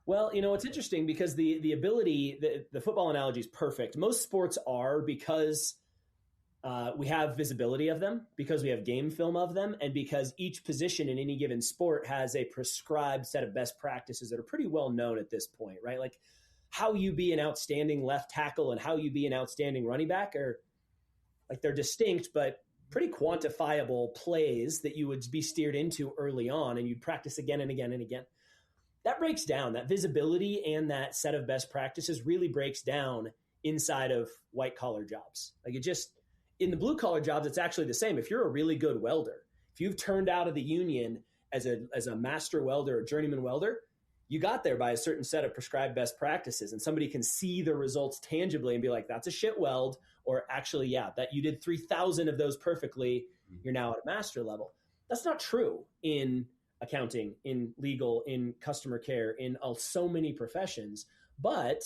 Well, it's interesting because the ability, the football analogy is perfect. Most sports are because we have visibility of them, because we have game film of them, and because each position in any given sport has a prescribed set of best practices that are pretty well known at this point, right? Like how you be an outstanding left tackle and how you be an outstanding running back are like they're distinct, but pretty quantifiable plays that you would be steered into early on and you'd practice again and again and again. That breaks down. That visibility and that set of best practices really breaks down inside of white collar jobs. Like it just, in the blue collar jobs, it's actually the same. If you're a really good welder, if you've turned out of the union as a master welder or journeyman welder, you got there by a certain set of prescribed best practices, and somebody can see the results tangibly and be like, that's a shit weld, or actually, yeah, that you did 3,000 of those perfectly. You're now at a master level. That's not true in accounting, in legal, in customer care, in so many professions, but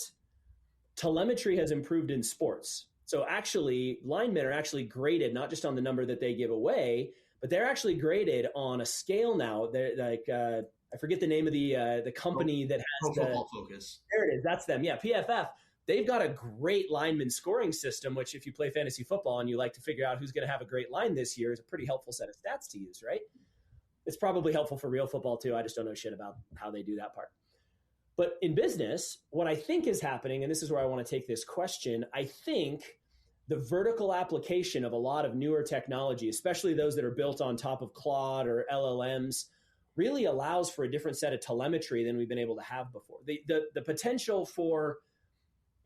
telemetry has improved in sports. So actually, linemen are actually graded not just on the number that they give away, but they're actually graded on a scale now. They're like, I forget the name of the company that has Football Focus. There it is. That's them. Yeah, PFF. They've got a great lineman scoring system, which if you play fantasy football and you like to figure out who's going to have a great line this year is a pretty helpful set of stats to use, right? It's probably helpful for real football too. I just don't know shit about how they do that part. But in business, what I think is happening, and this is where I want to take this question, I think the vertical application of a lot of newer technology, especially those that are built on top of Claude or LLMs, really allows for a different set of telemetry than we've been able to have before. The potential for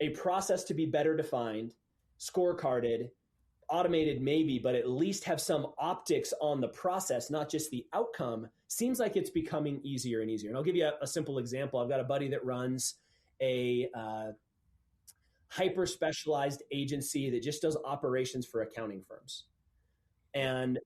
a process to be better defined, scorecarded, automated maybe, but at least have some optics on the process, not just the outcome, seems like it's becoming easier and easier. And I'll give you a simple example. I've got a buddy that runs a hyper-specialized agency that just does operations for accounting firms. And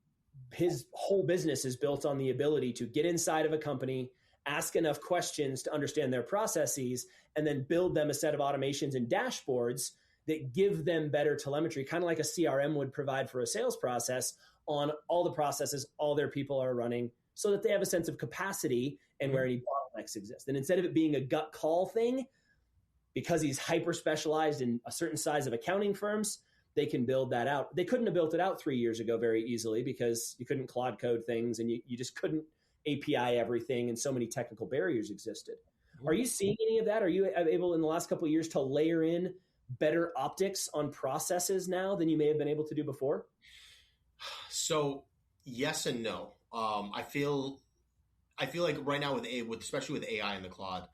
his whole business is built on the ability to get inside of a company, ask enough questions to understand their processes, and then build them a set of automations and dashboards that give them better telemetry, kind of like a CRM would provide for a sales process on all the processes all their people are running so that they have a sense of capacity and where any bottlenecks exist. And instead of it being a gut call thing, because he's hyper specialized in a certain size of accounting firms, they can build that out. They couldn't have built it out 3 years ago very easily because you couldn't Claude code things and you just couldn't API everything, and so many technical barriers existed. Are you seeing any of that? Are you able in the last couple of years to layer in better optics on processes now than you may have been able to do before? So yes and no. I feel like right now with especially with AI in the cloud,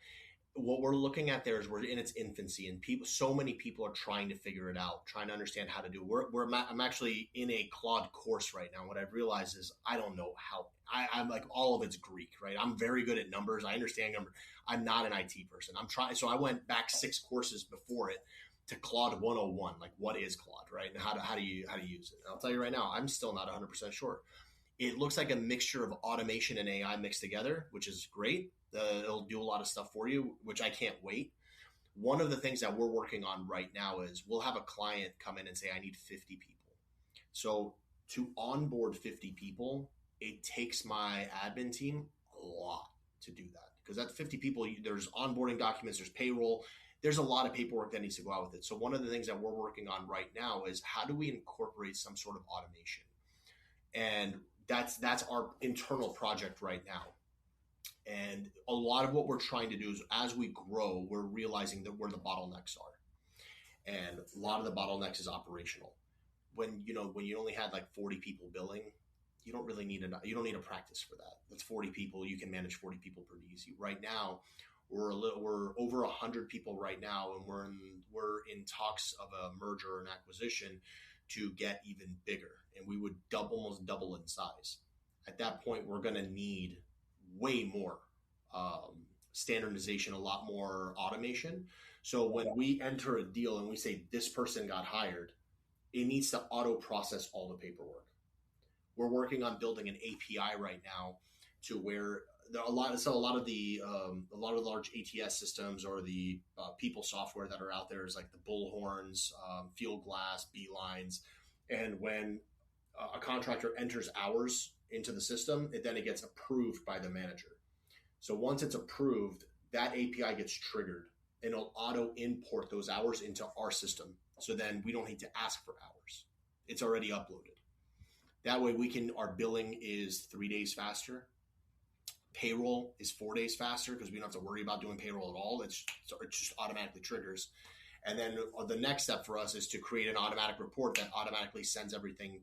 what we're looking at there is we're in its infancy, and so many people are trying to figure it out, trying to understand how to do it. I'm actually in a Claude course right now. What I've realized is I don't know how. I'm like, all of it's Greek, right? I'm very good at numbers. I understand numbers. I'm not an IT person. I'm trying. So I went back 6 courses before it to Claude 101. Like, what is Claude, right? And how do you use it? And I'll tell you right now, I'm still not 100% sure. It looks like a mixture of automation and AI mixed together, which is great. It'll do a lot of stuff for you, which I can't wait. One of the things that we're working on right now is we'll have a client come in and say, I need 50 people. So to onboard 50 people, it takes my admin team a lot to do that, because that's 50 people. There's onboarding documents, there's payroll, there's a lot of paperwork that needs to go out with it. So one of the things that we're working on right now is how do we incorporate some sort of automation? And that's our internal project right now. And a lot of what we're trying to do is, as we grow, we're realizing that where the bottlenecks are. And a lot of the bottlenecks is operational. When you only had like 40 people billing, you don't really need a practice for that. That's 40 people. You can manage 40 people pretty easy. Right now, we're over 100 people right now, and we're in talks of a merger and acquisition to get even bigger, and we would almost double in size. At that point, we're going to need way more standardization, a lot more automation. So when we enter a deal and we say this person got hired, it needs to auto process all the paperwork. We're working on building an API right now to where a lot of the large ATS systems or the people software that are out there is like the Bullhorns, Fieldglass, Beelines, and when a contractor enters hours into the system, then it gets approved by the manager. So once it's approved, that API gets triggered and it'll auto import those hours into our system. So then we don't need to ask for hours. It's already uploaded. That way our billing is 3 days faster. Payroll is 4 days faster because we don't have to worry about doing payroll at all. It just automatically triggers. And then the next step for us is to create an automatic report that automatically sends everything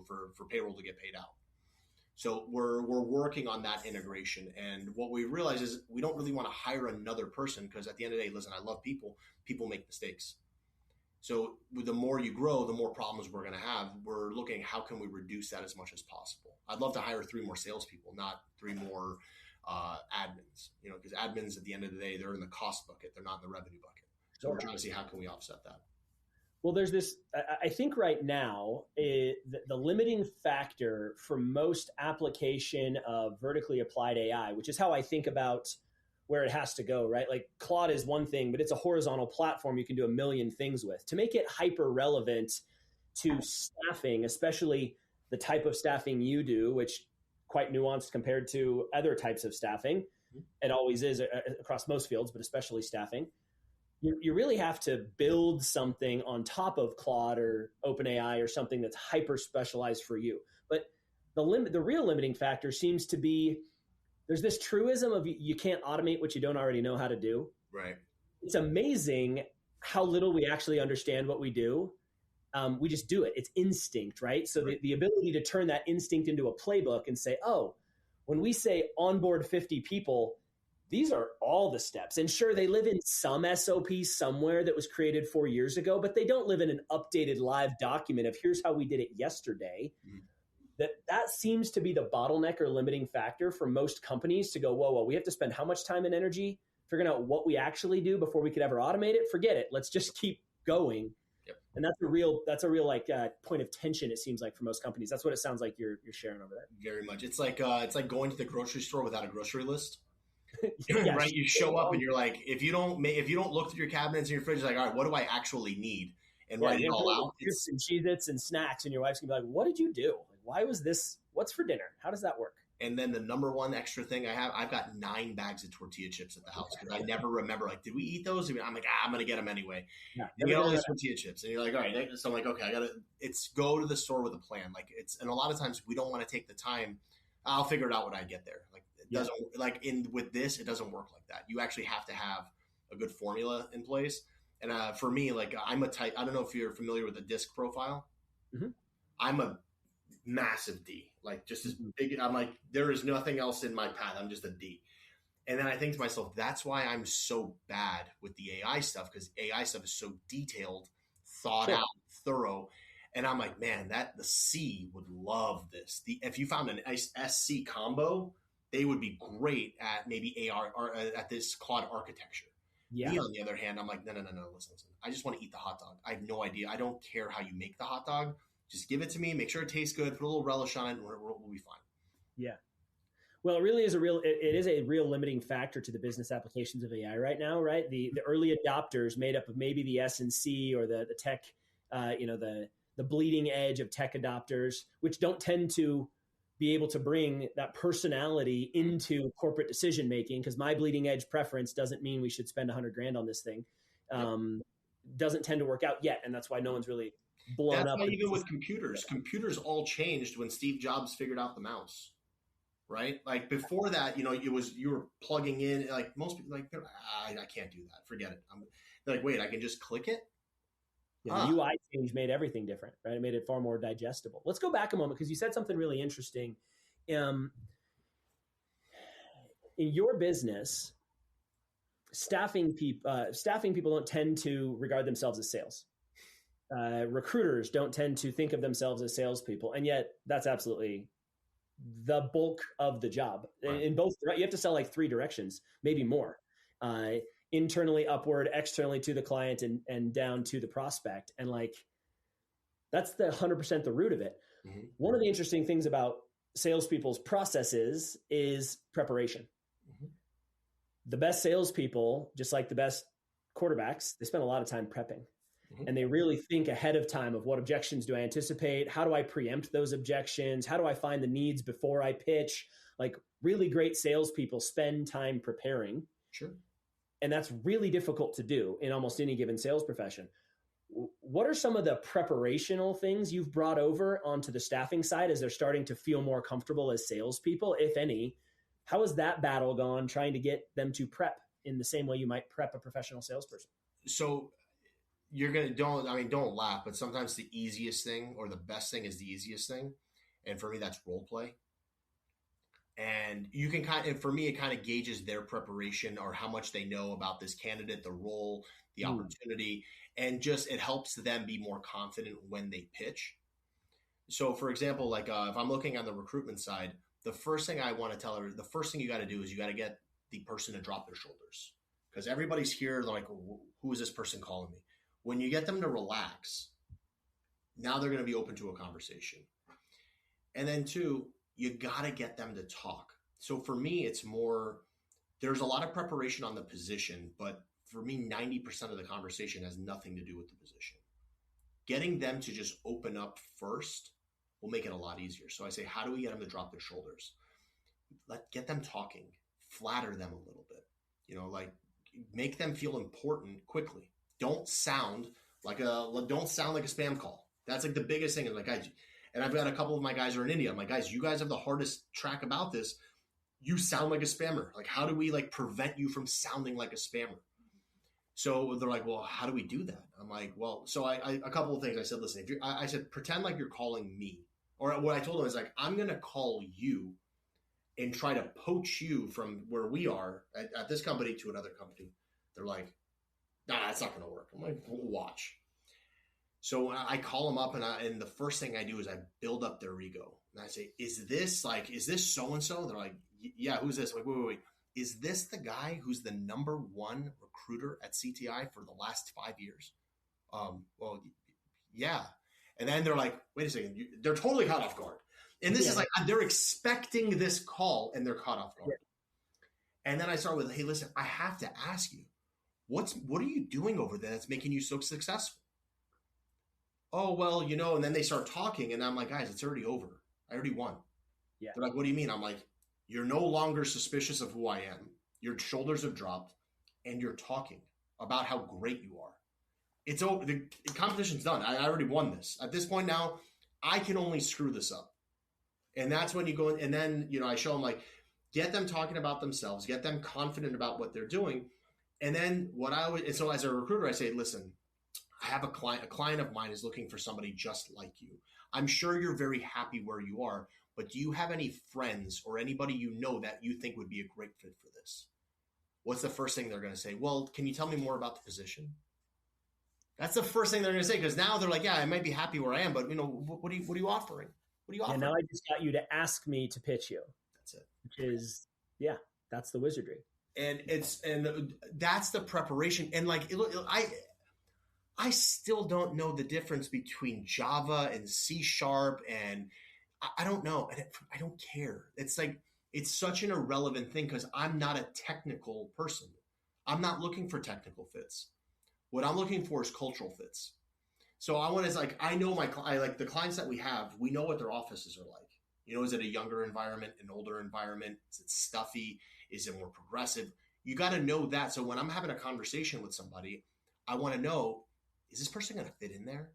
for payroll to get paid out. So we're working on that integration. And what we realize is we don't really want to hire another person because at the end of the day, listen, I love people. People make mistakes. So the more you grow, the more problems we're going to have. We're looking how can we reduce that as much as possible. I'd love to hire 3 more salespeople, not 3 more admins. Because admins at the end of the day, they're in the cost bucket. They're not in the revenue bucket. So we're trying to see how can we offset that. Well, there's this, I think right now, the limiting factor for most application of vertically applied AI, which is how I think about where it has to go, right? Like Claude is one thing, but it's a horizontal platform you can do a million things with. To make it hyper relevant to staffing, especially the type of staffing you do, which quite nuanced compared to other types of staffing. It always is across most fields, but especially staffing. You really have to build something on top of Claude or OpenAI or something that's hyper specialized for you. But the real limiting factor seems to be there's this truism of you can't automate what you don't already know how to do. Right. It's amazing how little we actually understand what we do. We just do it. It's instinct, right? So the ability to turn that instinct into a playbook and say, oh, when we say onboard 50 people, these are all the steps. And sure, they live in some SOP somewhere that was created 4 years ago, but they don't live in an updated live document of here's how we did it yesterday. Mm-hmm. That seems to be the bottleneck or limiting factor for most companies to go, whoa, we have to spend how much time and energy figuring out what we actually do before we could ever automate it? Forget it. Let's just keep going. Yep. And that's a real point of tension, it seems like, for most companies. That's what it sounds like you're sharing over there. Very much. It's like going to the grocery store without a grocery list. Yes. Right? You show up and you're like, if you don't look through your cabinets and your fridge, like, all right, what do I actually need? And write it all out. Chips and Cheez-Its and snacks, and your wife's gonna be like, what did you do? Like, why was this? What's for dinner? How does that work? And then the number one extra thing I've got 9 bags of tortilla chips at the house because I never remember, like, did we eat those? I'm like, I'm going to get them anyway. Yeah, and you get all these tortilla chips and you're like, all right. So I'm like, okay, it's go to the store with a plan. Like and a lot of times we don't want to take the time. I'll figure it out when I get there. Like it doesn't with this, it doesn't work like that. You actually have to have a good formula in place. And for me, like I'm a type, I don't know if you're familiar with the disc profile. Mm-hmm. I'm a massive D, like just as big. I'm like, there is nothing else in my path. I'm just a D. And then I think to myself, that's why I'm so bad with the AI stuff, because AI stuff is so detailed, thought out, thorough. And I'm like, man, the C would love this. If you found an SC combo, they would be great at maybe AR or at this Claude architecture. Yeah. Me, on the other hand, I'm like, no, listen. I just want to eat the hot dog. I have no idea. I don't care how you make the hot dog. Just give it to me. Make sure it tastes good. Put a little relish on it, and we'll be fine. Yeah. Well, it really is it is a real limiting factor to the business applications of AI right now, right? The early adopters made up of maybe the S&C or the tech, the bleeding edge of tech adopters, which don't tend to be able to bring that personality into corporate decision making, because my bleeding edge preference doesn't mean we should spend $100,000 on this thing. Doesn't tend to work out yet, and that's why no one's really blown that's up. Why even with computers all changed when Steve Jobs figured out the mouse, right? Like before that, you were plugging in, like most people, like I can't do that. Forget it. They're like, wait, I can just click it. Yeah, the UI change made everything different, right? It made it far more digestible. Let's go back a moment, because you said something really interesting. In your business, staffing people don't tend to regard themselves as sales. Recruiters don't tend to think of themselves as salespeople, and yet that's absolutely the bulk of the job. Right. In both, you have to sell like 3 directions, maybe more. Internally, upward, externally to the client, and down to the prospect. And like, that's the 100% the root of it. Mm-hmm. One of the interesting things about salespeople's processes is preparation. Mm-hmm. The best salespeople, just like the best quarterbacks, they spend a lot of time prepping. Mm-hmm. And they really think ahead of time of what objections do I anticipate? How do I preempt those objections? How do I find the needs before I pitch? Like, really great salespeople spend time preparing. Sure. And that's really difficult to do in almost any given sales profession. What are some of the preparational things you've brought over onto the staffing side as they're starting to feel more comfortable as salespeople, if any? How has that battle gone trying to get them to prep in the same way you might prep a professional salesperson? So you're going to, don't laugh, but sometimes the easiest thing or the best thing is the easiest thing. And for me, that's role play. And you can for me, it kind of gauges their preparation or how much they know about this candidate, the role, the opportunity, and just, it helps them be more confident when they pitch. So for example, like if I'm looking on the recruitment side, the first thing I want to tell her, the first thing you got to do is you got to get the person to drop their shoulders, because everybody's here. They're like, who is this person calling me? When you get them to relax, now they're going to be open to a conversation. And then 2, you got to get them to talk. So for me, it's more, there's a lot of preparation on the position, but for me, 90% of the conversation has nothing to do with the position. Getting them to just open up first will make it a lot easier. So I say, how do we get them to drop their shoulders? Get them talking, flatter them a little bit, like make them feel important quickly. Don't sound like a spam call. That's like the biggest thing is like, and I've got a couple of my guys are in India. I'm like, guys, you guys have the hardest track about this. You sound like a spammer. Like, how do we prevent you from sounding like a spammer? So they're like, well, how do we do that? I'm like, well, so I a couple of things. I said, listen, I said, pretend like you're calling me. Or what I told them is like, I'm going to call you and try to poach you from where we are at this company to another company. They're like, nah, that's not going to work. I'm like, watch. So I call them up and the first thing I do is I build up their ego. And I say, is this so-and-so? They're like, yeah, who's this? I'm like, wait. Is this the guy who's the number 1 recruiter at CTI for the last 5 years? Well, yeah. And then they're like, wait a second. They're totally caught off guard. And this is like, they're expecting this call and they're caught off guard. Yeah. And then I start with, hey, listen, I have to ask you, what are you doing over there that's making you so successful? Oh, well, and then they start talking and I'm like, guys, it's already over. I already won. Yeah. They're like, what do you mean? I'm like, you're no longer suspicious of who I am. Your shoulders have dropped and you're talking about how great you are. It's over. The competition's done. I already won this. At this point now, I can only screw this up. And that's when you go in, and then, I show them get them talking about themselves, get them confident about what they're doing. And then so as a recruiter, I say, listen, I have a client of mine is looking for somebody just like you. I'm sure you're very happy where you are, but do you have any friends or anybody that you think would be a great fit for this? What's the first thing they're going to say? Well, can you tell me more about the position? That's the first thing they're going to say, because now they're like, yeah, I might be happy where I am, but what are you offering? What are you offering? And now I just got you to ask me to pitch you. That's it. Which is, that's the wizardry. And that's the preparation. And I still don't know the difference between Java and C#, and I don't know. And I don't care. It's like, it's such an irrelevant thing because I'm not a technical person. I'm not looking for technical fits. What I'm looking for is cultural fits. So I know the clients that we have, we know what their offices are like. Is it a younger environment, an older environment? Is it stuffy? Is it more progressive? You got to know that. So when I'm having a conversation with somebody, I want to know, is this person going to fit in there?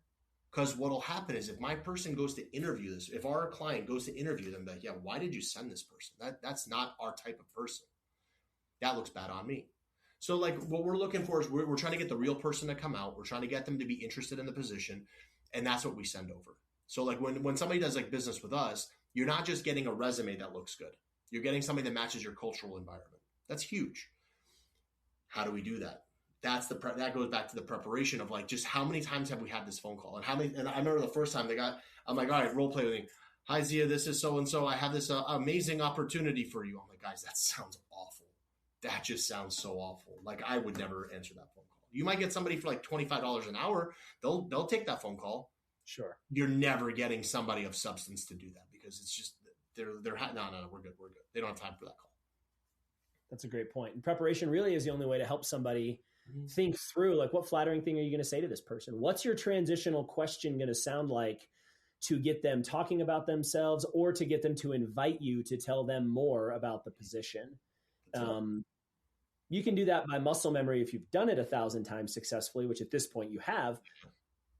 Because what will happen is if my person goes to interview this, if our client goes to interview them, like, yeah, why did you send this person? That's not our type of person. That looks bad on me. So what we're looking for is we're trying to get the real person to come out. We're trying to get them to be interested in the position. And that's what we send over. So when somebody does business with us, you're not just getting a resume that looks good. You're getting somebody that matches your cultural environment. That's huge. How do we do that? That goes back to the preparation of just how many times have we had this phone call and how many, and I remember the first time I'm like, all right, role play with me. Hi, Zia, this is so-and-so. I have this amazing opportunity for you. I'm like, guys, that sounds awful. That just sounds so awful. Like, I would never answer that phone call. You might get somebody for like $25 an hour. They'll take that phone call. Sure. You're never getting somebody of substance to do that because it's just, no, we're good. They don't have time for that call. That's a great point. And preparation really is the only way to help somebody think through, like, what flattering thing are you going to say to this person? What's your transitional question going to sound like to get them talking about themselves or to get them to invite you to tell them more about the position? You can do that by muscle memory if you've done it 1,000 times successfully, which at this point you have.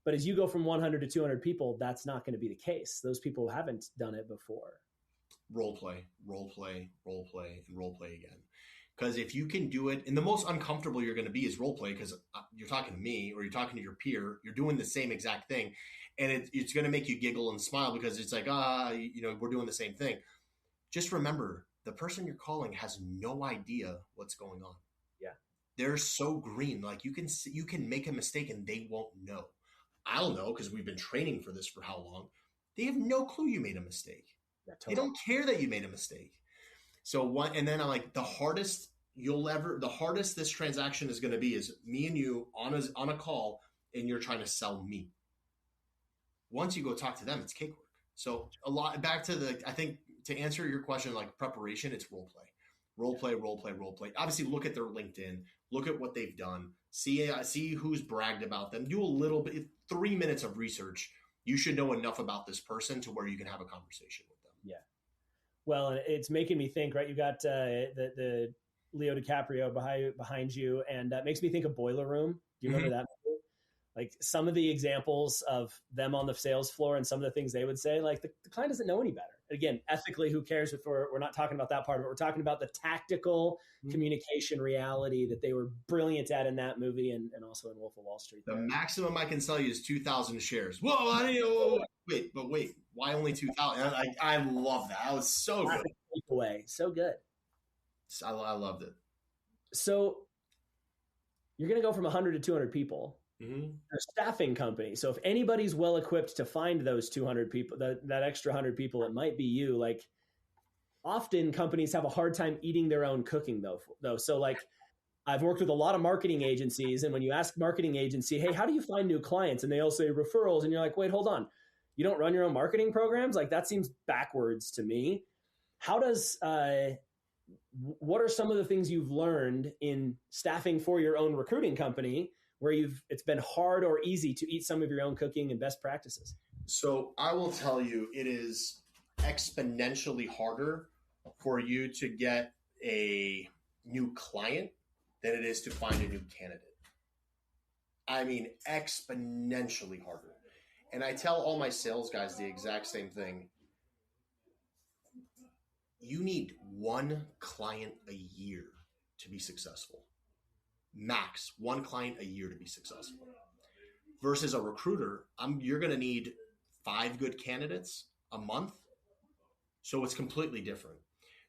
But as you go from 100 to 200 people, that's not going to be the case. Those people haven't done it before. Role play, and role play again. Because if you can do it, and the most uncomfortable you're going to be is role play, because you're talking to me or you're talking to your peer, you're doing the same exact thing. And it's going to make you giggle and smile because it's like, we're doing the same thing. Just remember, the person you're calling has no idea what's going on. Yeah. They're so green. Like you can make a mistake and they won't know. I'll know because we've been training for this for how long. They have no clue you made a mistake. Yeah, totally. They don't care that you made a mistake. So and then I'm like, the hardest this transaction is going to be is me and you on a call and you're trying to sell me. Once you go talk to them, it's cakework. So back to I think to answer your question, like preparation, it's role play. Role play. Obviously look at their LinkedIn, look at what they've done, see who's bragged about them, do a little bit, 3 minutes of research. You should know enough about this person to where you can have a conversation with them. Yeah. Well, and it's making me think, right? You got the Leo DiCaprio behind you, and that makes me think of Boiler Room. Do you remember that movie? Like some of the examples of them on the sales floor and some of the things they would say, like the client doesn't know any better. Again, ethically, who cares if we're not talking about that part of it. We're talking about the tactical communication reality that they were brilliant at in that movie and also in Wolf of Wall Street. The maximum I can sell you is 2,000 shares. Whoa, wait, why only 2,000? I love that. That was so good. Away. So good. I loved it. So you're going to go from 100 to 200 people. Mm-hmm. A staffing company. So if anybody's well equipped to find those 200 people, that extra 100 people, it might be you. Like often companies have a hard time eating their own cooking though. So like I've worked with a lot of marketing agencies, and when you ask marketing agency, hey, how do you find new clients? And they all say referrals. And you're like, wait, hold on. You don't run your own marketing programs? Like that seems backwards to me. How does, what are some of the things you've learned in staffing for your own recruiting company where it's been hard or easy to eat some of your own cooking and best practices? So I will tell you, it is exponentially harder for you to get a new client than it is to find a new candidate. I mean, exponentially harder. And I tell all my sales guys the exact same thing. You need one client a year to be successful. Max, one client a year to be successful. Versus a recruiter, you're going to need 5 good candidates a month. So it's completely different.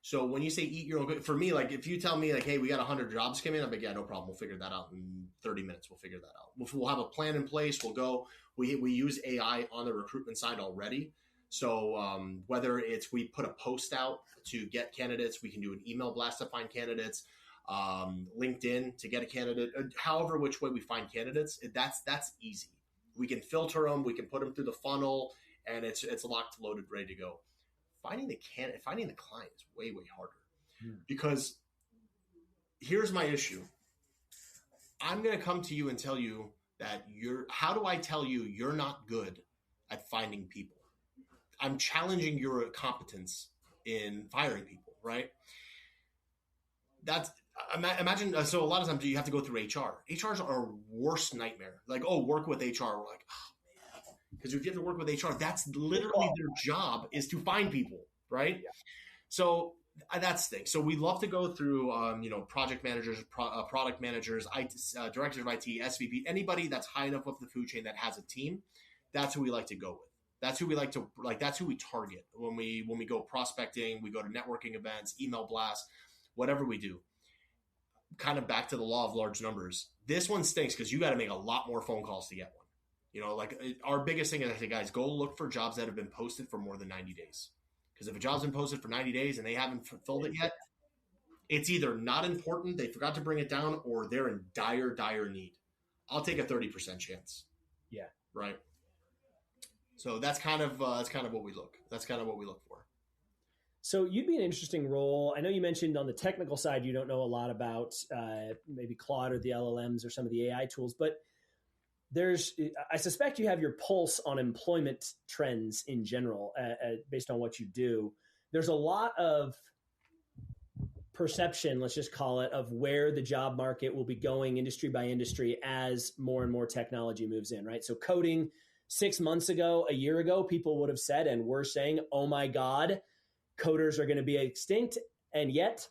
So when you say eat your own, for me, like if you tell me like, hey, we got 100 jobs coming in, I'm like, yeah, no problem. We'll figure that out in 30 minutes. We'll figure that out. We'll have a plan in place. We'll go. We use AI on the recruitment side already. So whether it's we put a post out to get candidates, we can do an email blast to find candidates, LinkedIn to get a candidate, however which way we find candidates, that's easy. We can filter them, we can put them through the funnel, and it's locked, loaded, ready to go. Finding the client is way, way harder because here's my issue. I'm going to come to you and tell you that how do I tell you you're not good at finding people? I'm challenging your competence in firing people, right? That's imagine. So a lot of times you have to go through HR. HR is our worst nightmare. Like, work with HR. We're like, oh man, because if you have to work with HR, that's literally their job is to find people, right? Yeah. So that's the thing. So we love to go through, project managers, product managers, directors of IT, SVP, anybody that's high enough up the food chain that has a team. That's who we like to go with. That's who we like to that's who we target when we go prospecting, we go to networking events, email blasts, whatever we do. Kind of back to the law of large numbers. This one stinks because you got to make a lot more phone calls to get one. Our biggest thing is I say, guys, go look for jobs that have been posted for more than 90 days. Because if a job's been posted for 90 days and they haven't fulfilled it yet, it's either not important, they forgot to bring it down, or they're in dire need. I'll take a 30% chance. Yeah. Right. So that's kind of what we look. That's kind of what we look for. So you'd be an interesting role. I know you mentioned on the technical side, you don't know a lot about maybe Claude or the LLMs or some of the AI tools, but I suspect you have your pulse on employment trends in general, based on what you do. There's a lot of perception, let's just call it, of where the job market will be going industry by industry as more and more technology moves in, right? So coding 6 months ago, a year ago, people would have said, and we're saying, oh my God, coders are going to be extinct. And yet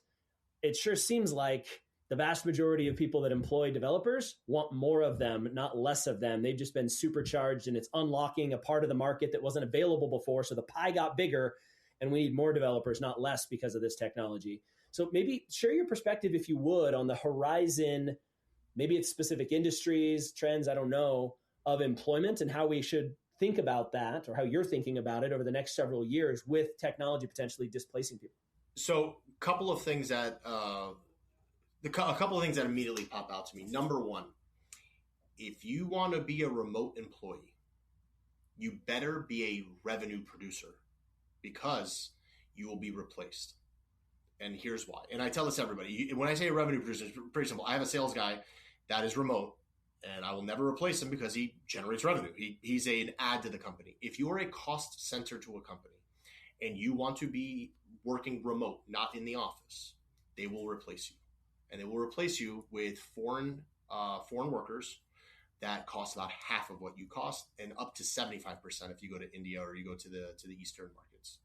it sure seems like the vast majority of people that employ developers want more of them, not less of them. They've just been supercharged, and it's unlocking a part of the market that wasn't available before. So the pie got bigger, and we need more developers, not less, because of this technology. So maybe share your perspective, if you would, on the horizon, maybe it's specific industries, trends, I don't know, of employment, and how we should think about that, or how you're thinking about it over the next several years with technology potentially displacing people. So a couple of things that immediately pop out to me. Number one, if you want to be a remote employee, you better be a revenue producer, because you will be replaced. And here's why. And I tell this to everybody. When I say a revenue producer, it's pretty simple. I have a sales guy that is remote, and I will never replace him because he generates revenue. He's an add to the company. If you are a cost center to a company and you want to be working remote, not in the office, they will replace you. And they will replace you with foreign workers that cost about half of what you cost, and up to 75% if you go to India or you go to the Eastern markets.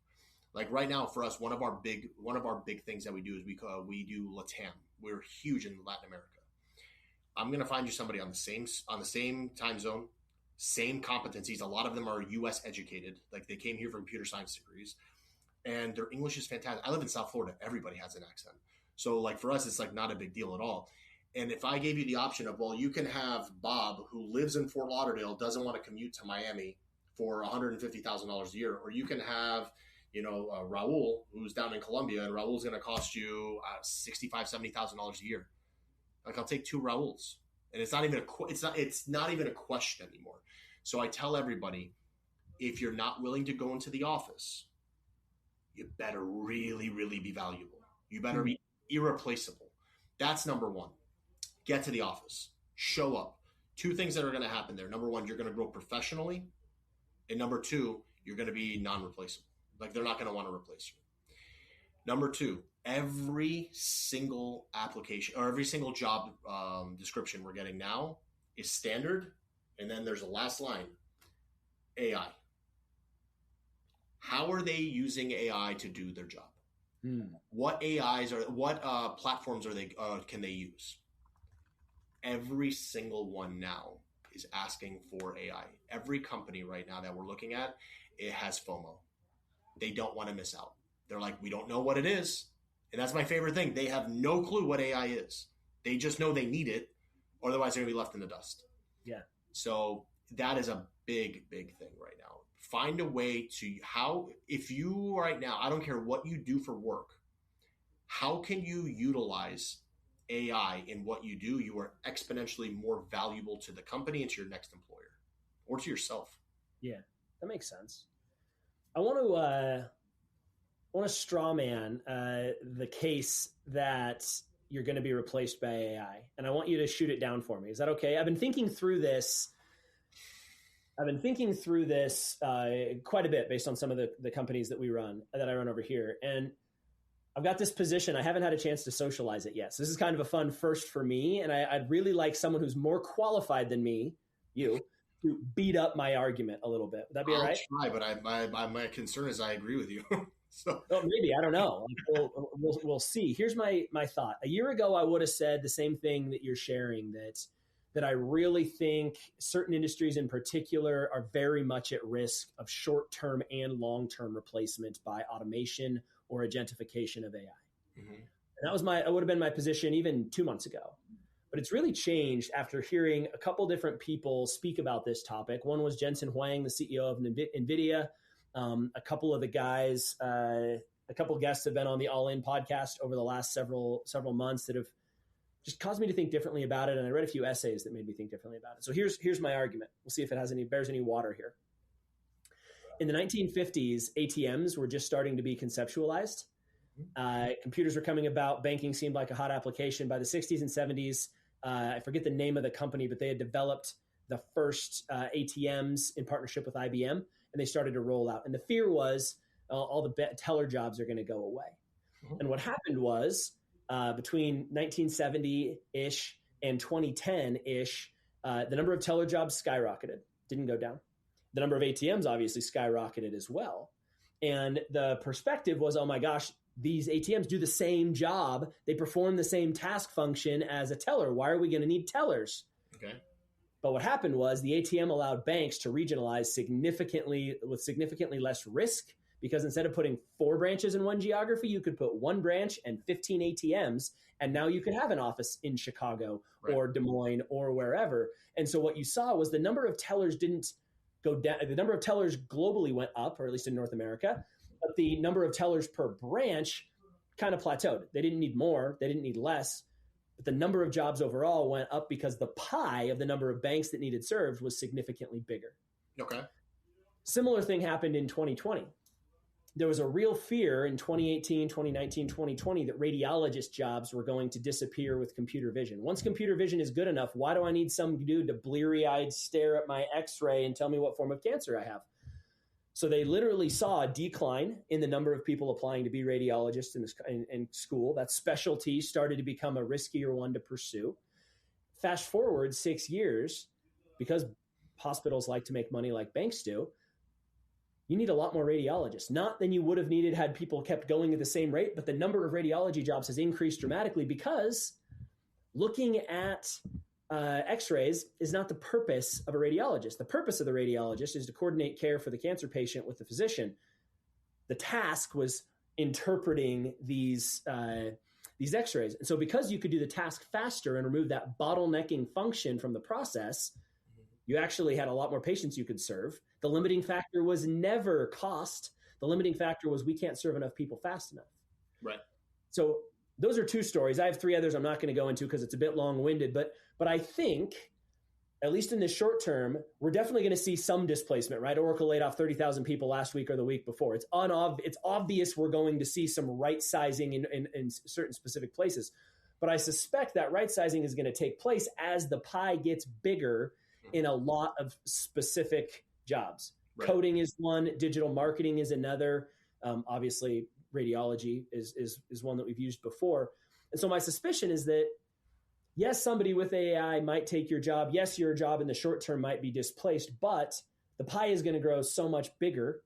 Like right now, for us, one of our big things that we do is we do LATAM. We're huge in Latin America. I'm going to find you somebody on the same time zone, same competencies. A lot of them are U.S. educated, like they came here for computer science degrees, and their English is fantastic. I live in South Florida. Everybody has an accent. So like for us, it's like not a big deal at all. And if I gave you the option of, well, you can have Bob, who lives in Fort Lauderdale, doesn't want to commute to Miami for $150,000 a year, or you can have Raul, who's down in Colombia, and Raul's going to cost you $65,000, $70,000 a year. Like I'll take two Rauls, and it's not even a question anymore. So I tell everybody, if you're not willing to go into the office, you better really, really be valuable. You better be irreplaceable. That's number one. Get to the office. Show up. Two things that are going to happen there. Number one, you're going to grow professionally, and number two, you're going to be non-replaceable. Like they're not going to want to replace you. Number two, every single application or every single job description we're getting now is standard. And then there's a last line, AI. How are they using AI to do their job? What platforms can they use? Every single one now is asking for AI. Every company right now that we're looking at, it has FOMO. They don't want to miss out. They're like, we don't know what it is. And that's my favorite thing. They have no clue what AI is. They just know they need it. Otherwise, they're going to be left in the dust. Yeah. So that is a big, big thing right now. Find a way if you right now, I don't care what you do for work, how can you utilize AI in what you do? You are exponentially more valuable to the company and to your next employer or to yourself. Yeah, that makes sense. I want to straw man the case that you're going to be replaced by AI, and I want you to shoot it down for me. Is that okay? I've been thinking through this quite a bit based on some of the companies that I run over here, and I've got this position. I haven't had a chance to socialize it yet, so this is kind of a fun first for me, and I'd really like someone who's more qualified than me, you, to beat up my argument a little bit. Would that be all right? I'll try, but my concern is I agree with you. So. Well, maybe, I don't know. We'll see. Here's my thought. A year ago, I would have said the same thing that you're sharing, that I really think certain industries in particular are very much at risk of short-term and long-term replacement by automation or agentification of AI. Mm-hmm. And that would have been my position even 2 months ago. But but it's really changed after hearing a couple different people speak about this topic. One was Jensen Huang, the CEO of NVIDIA. A couple of the guys, a couple of guests have been on the All In podcast over the last several months that have just caused me to think differently about it. And I read a few essays that made me think differently about it. So here's my argument. We'll see if it bears any water here. In the 1950s, ATMs were just starting to be conceptualized. Computers were coming about. Banking seemed like a hot application. By the 60s and 70s, I forget the name of the company, but they had developed the first ATMs in partnership with IBM, and they started to roll out. And the fear was all the teller jobs are going to go away. And what happened was between 1970-ish and 2010-ish, the number of teller jobs skyrocketed, didn't go down. The number of ATMs obviously skyrocketed as well. And the perspective was, oh my gosh, these ATMs do the same job. They perform the same task function as a teller. Why are we going to need tellers? Okay. But what happened was the ATM allowed banks to regionalize with significantly less risk, because instead of putting 4 branches in one geography, you could put 1 branch and 15 ATMs. And now you could have an office in Chicago or Des Moines or wherever. And so what you saw was the number of tellers didn't go down. The number of tellers globally went up, or at least in North America, but the number of tellers per branch kind of plateaued. They didn't need more, they didn't need less, but the number of jobs overall went up because the pie of the number of banks that needed served was significantly bigger. Okay. Similar thing happened in 2020. There was a real fear in 2018, 2019, 2020 that radiologist jobs were going to disappear with computer vision. Once computer vision is good enough, why do I need some dude to bleary-eyed stare at my x-ray and tell me what form of cancer I have? So they literally saw a decline in the number of people applying to be radiologists in school. That specialty started to become a riskier one to pursue. Fast forward 6 years, because hospitals like to make money like banks do, you need a lot more radiologists, not than you would have needed had people kept going at the same rate, but the number of radiology jobs has increased dramatically because looking at x-rays is not the purpose of a radiologist. The purpose of the radiologist is to coordinate care for the cancer patient with the physician. The task was interpreting these x-rays. And so because you could do the task faster and remove that bottlenecking function from the process, you actually had a lot more patients you could serve. The limiting factor was never cost. The limiting factor was we can't serve enough people fast enough. Right. So those are 2 stories. I have 3 others I'm not going to go into because it's a bit long-winded, but I think, at least in the short term, we're definitely going to see some displacement, right? Oracle laid off 30,000 people last week or the week before. It's obvious we're going to see some right-sizing in certain specific places. But I suspect that right-sizing is going to take place as the pie gets bigger in a lot of specific jobs. Right. Coding is one, digital marketing is another. Obviously, radiology is one that we've used before. And so my suspicion is that, yes, somebody with AI might take your job. Yes, your job in the short term might be displaced, but the pie is going to grow so much bigger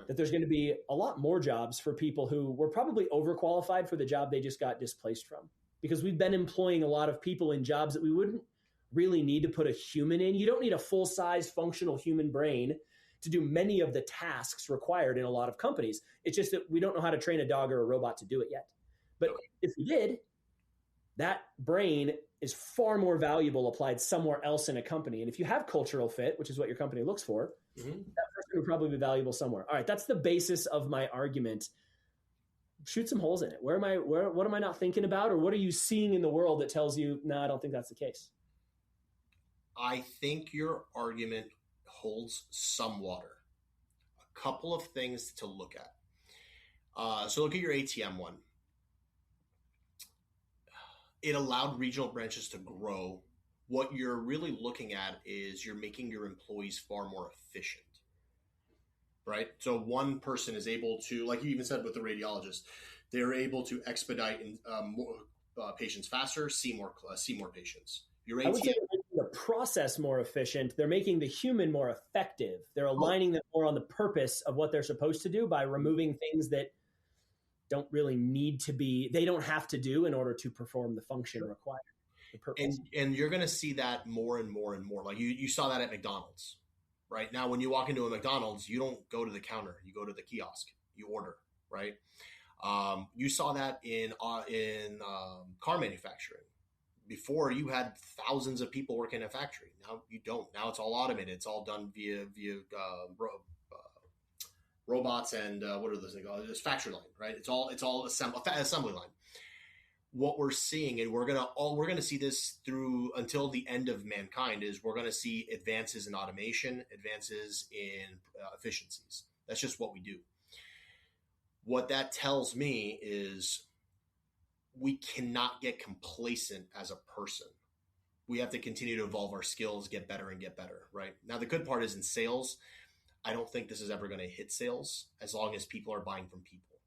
that there's going to be a lot more jobs for people who were probably overqualified for the job they just got displaced from. Because we've been employing a lot of people in jobs that we wouldn't really need to put a human in. You don't need a full-size functional human brain to do many of the tasks required in a lot of companies. It's just that we don't know how to train a dog or a robot to do it yet. But if we did, that brain is far more valuable applied somewhere else in a company. And if you have cultural fit, which is what your company looks for, that person would probably be valuable somewhere. All right, that's the basis of my argument. Shoot some holes in it. What am I not thinking about? Or what are you seeing in the world that tells you, no, I don't think that's the case? I think your argument holds some water. A couple of things to look at. So look at your ATM one. It allowed regional branches to grow. What you're really looking at is you're making your employees far more efficient, right? So one person is able to, like you even said with the radiologist, they're able to expedite more patients faster, see more patients. Your ATM, I would say they're making the process more efficient. They're making the human more effective. They're aligning them more on the purpose of what they're supposed to do by removing things that don't really need to be, they don't have to do in order to perform the function required. The purpose. And you're going to see that more and more and more. Like you saw that at McDonald's, right? Now, when you walk into a McDonald's, you don't go to the counter, you go to the kiosk, you order, right? You saw that in car manufacturing. before you had thousands of people working in a factory. Now you don't. Now it's all automated. It's all done via robots and what are those things called? It's factory line, right? It's all assembly line. What we're seeing, and we're gonna see this through until the end of mankind, is we're gonna see advances in automation, advances in efficiencies. That's just what we do. What that tells me is we cannot get complacent as a person. We have to continue to evolve our skills, get better and get better, right? Now, the good part is in sales, I don't think this is ever going to hit sales as long as people are buying from people.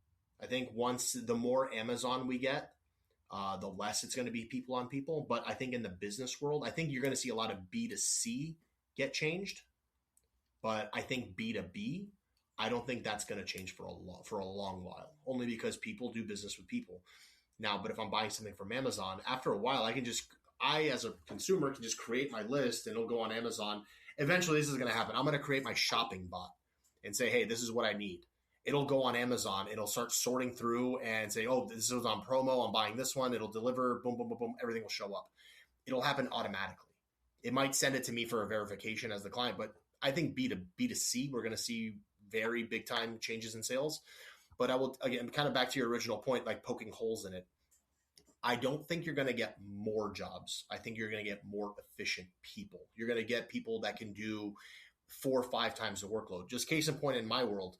I think the more Amazon we get, the less it's going to be people on people. But I think in the business world, I think you're going to see a lot of B2C get changed. But I think B2B, I don't think that's going to change for a long while, only because people do business with people. Now, but if I'm buying something from Amazon, after a while, I as a consumer can just create my list and it'll go on Amazon. Eventually, this is going to happen. I'm going to create my shopping bot and say, hey, this is what I need. It'll go on Amazon. It'll start sorting through and say, oh, this is on promo. I'm buying this one. It'll deliver. Boom, boom, boom, boom. Everything will show up. It'll happen automatically. It might send it to me for a verification as the client, but I think B2C, we're going to see very big time changes in sales. But I will, again, kind of back to your original point, like poking holes in it. I don't think you're going to get more jobs. I think you're going to get more efficient people. You're going to get people that can do 4 or 5 times the workload. Just case in point, in my world,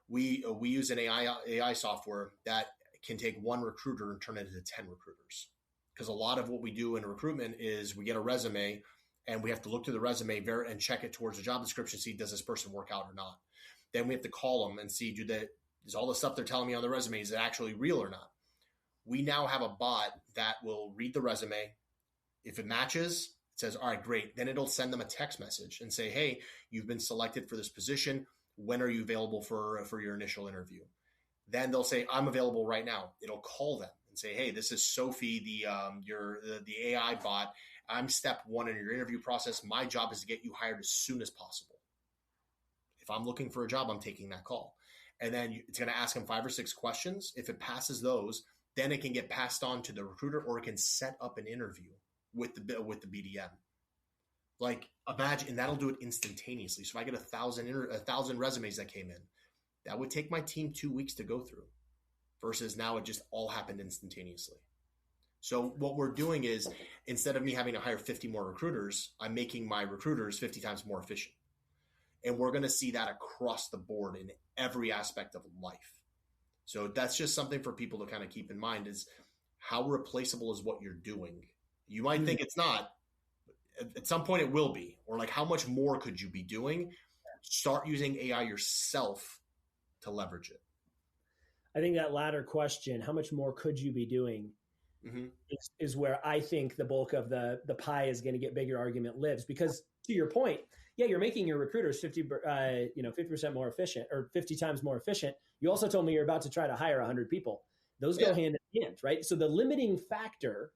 we use an AI software that can take one recruiter and turn it into 10 recruiters. Because a lot of what we do in recruitment is we get a resume and we have to look through the resume and check it towards the job description, see does this person work out or not. Then we have to call them and see is all the stuff they're telling me on the resume, is it actually real or not? We now have a bot that will read the resume. If it matches, it says, all right, great. Then it'll send them a text message and say, hey, you've been selected for this position. When are you available for your initial interview? Then they'll say, I'm available right now. It'll call them and say, hey, this is Sophie, the AI bot. I'm step 1 in your interview process. My job is to get you hired as soon as possible. If I'm looking for a job, I'm taking that call. And then it's going to ask them 5 or 6 questions. If it passes those, then it can get passed on to the recruiter, or it can set up an interview with the BDM. Like, imagine, and that'll do it instantaneously. So if I get 1,000 resumes that came in, that would take my team 2 weeks to go through, versus now it just all happened instantaneously. So what we're doing is, instead of me having to hire 50 more recruiters, I'm making my recruiters 50 times more efficient. And we're going to see that across the board in every aspect of life. So that's just something for people to kind of keep in mind, is how replaceable is what you're doing. You might think it's not. At some point it will be. Or like, how much more could you be doing? Start using AI yourself to leverage it. I think that latter question, how much more could you be doing, is where I think the bulk of the pie is going to get bigger argument lives. Because to your point, yeah, you're making your recruiters 50% more efficient, or 50 times more efficient. You also told me you're about to try to hire 100 people. Those go hand in hand, right? So the limiting factor,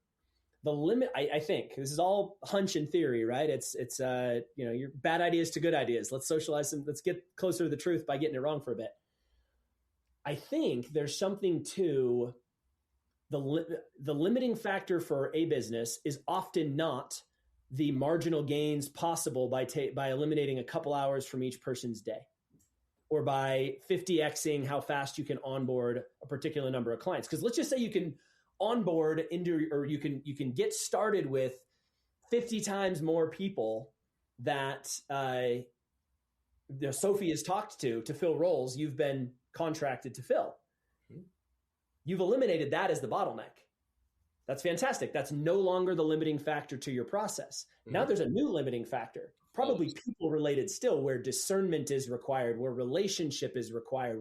I think this is all hunch and theory, right? It's your bad ideas to good ideas. Let's socialize them. Let's get closer to the truth by getting it wrong for a bit. I think there's something to the limiting factor for a business is often not the marginal gains possible by eliminating a couple hours from each person's day, or by 50xing how fast you can onboard a particular number of clients. Because let's just say you can onboard or you can get started with 50 times more people that Sophie has talked to fill roles you've been contracted to fill. You've eliminated that as the bottleneck. That's fantastic. That's no longer the limiting factor to your process. Now there's a new limiting factor, probably people related still, where discernment is required, where relationship is required.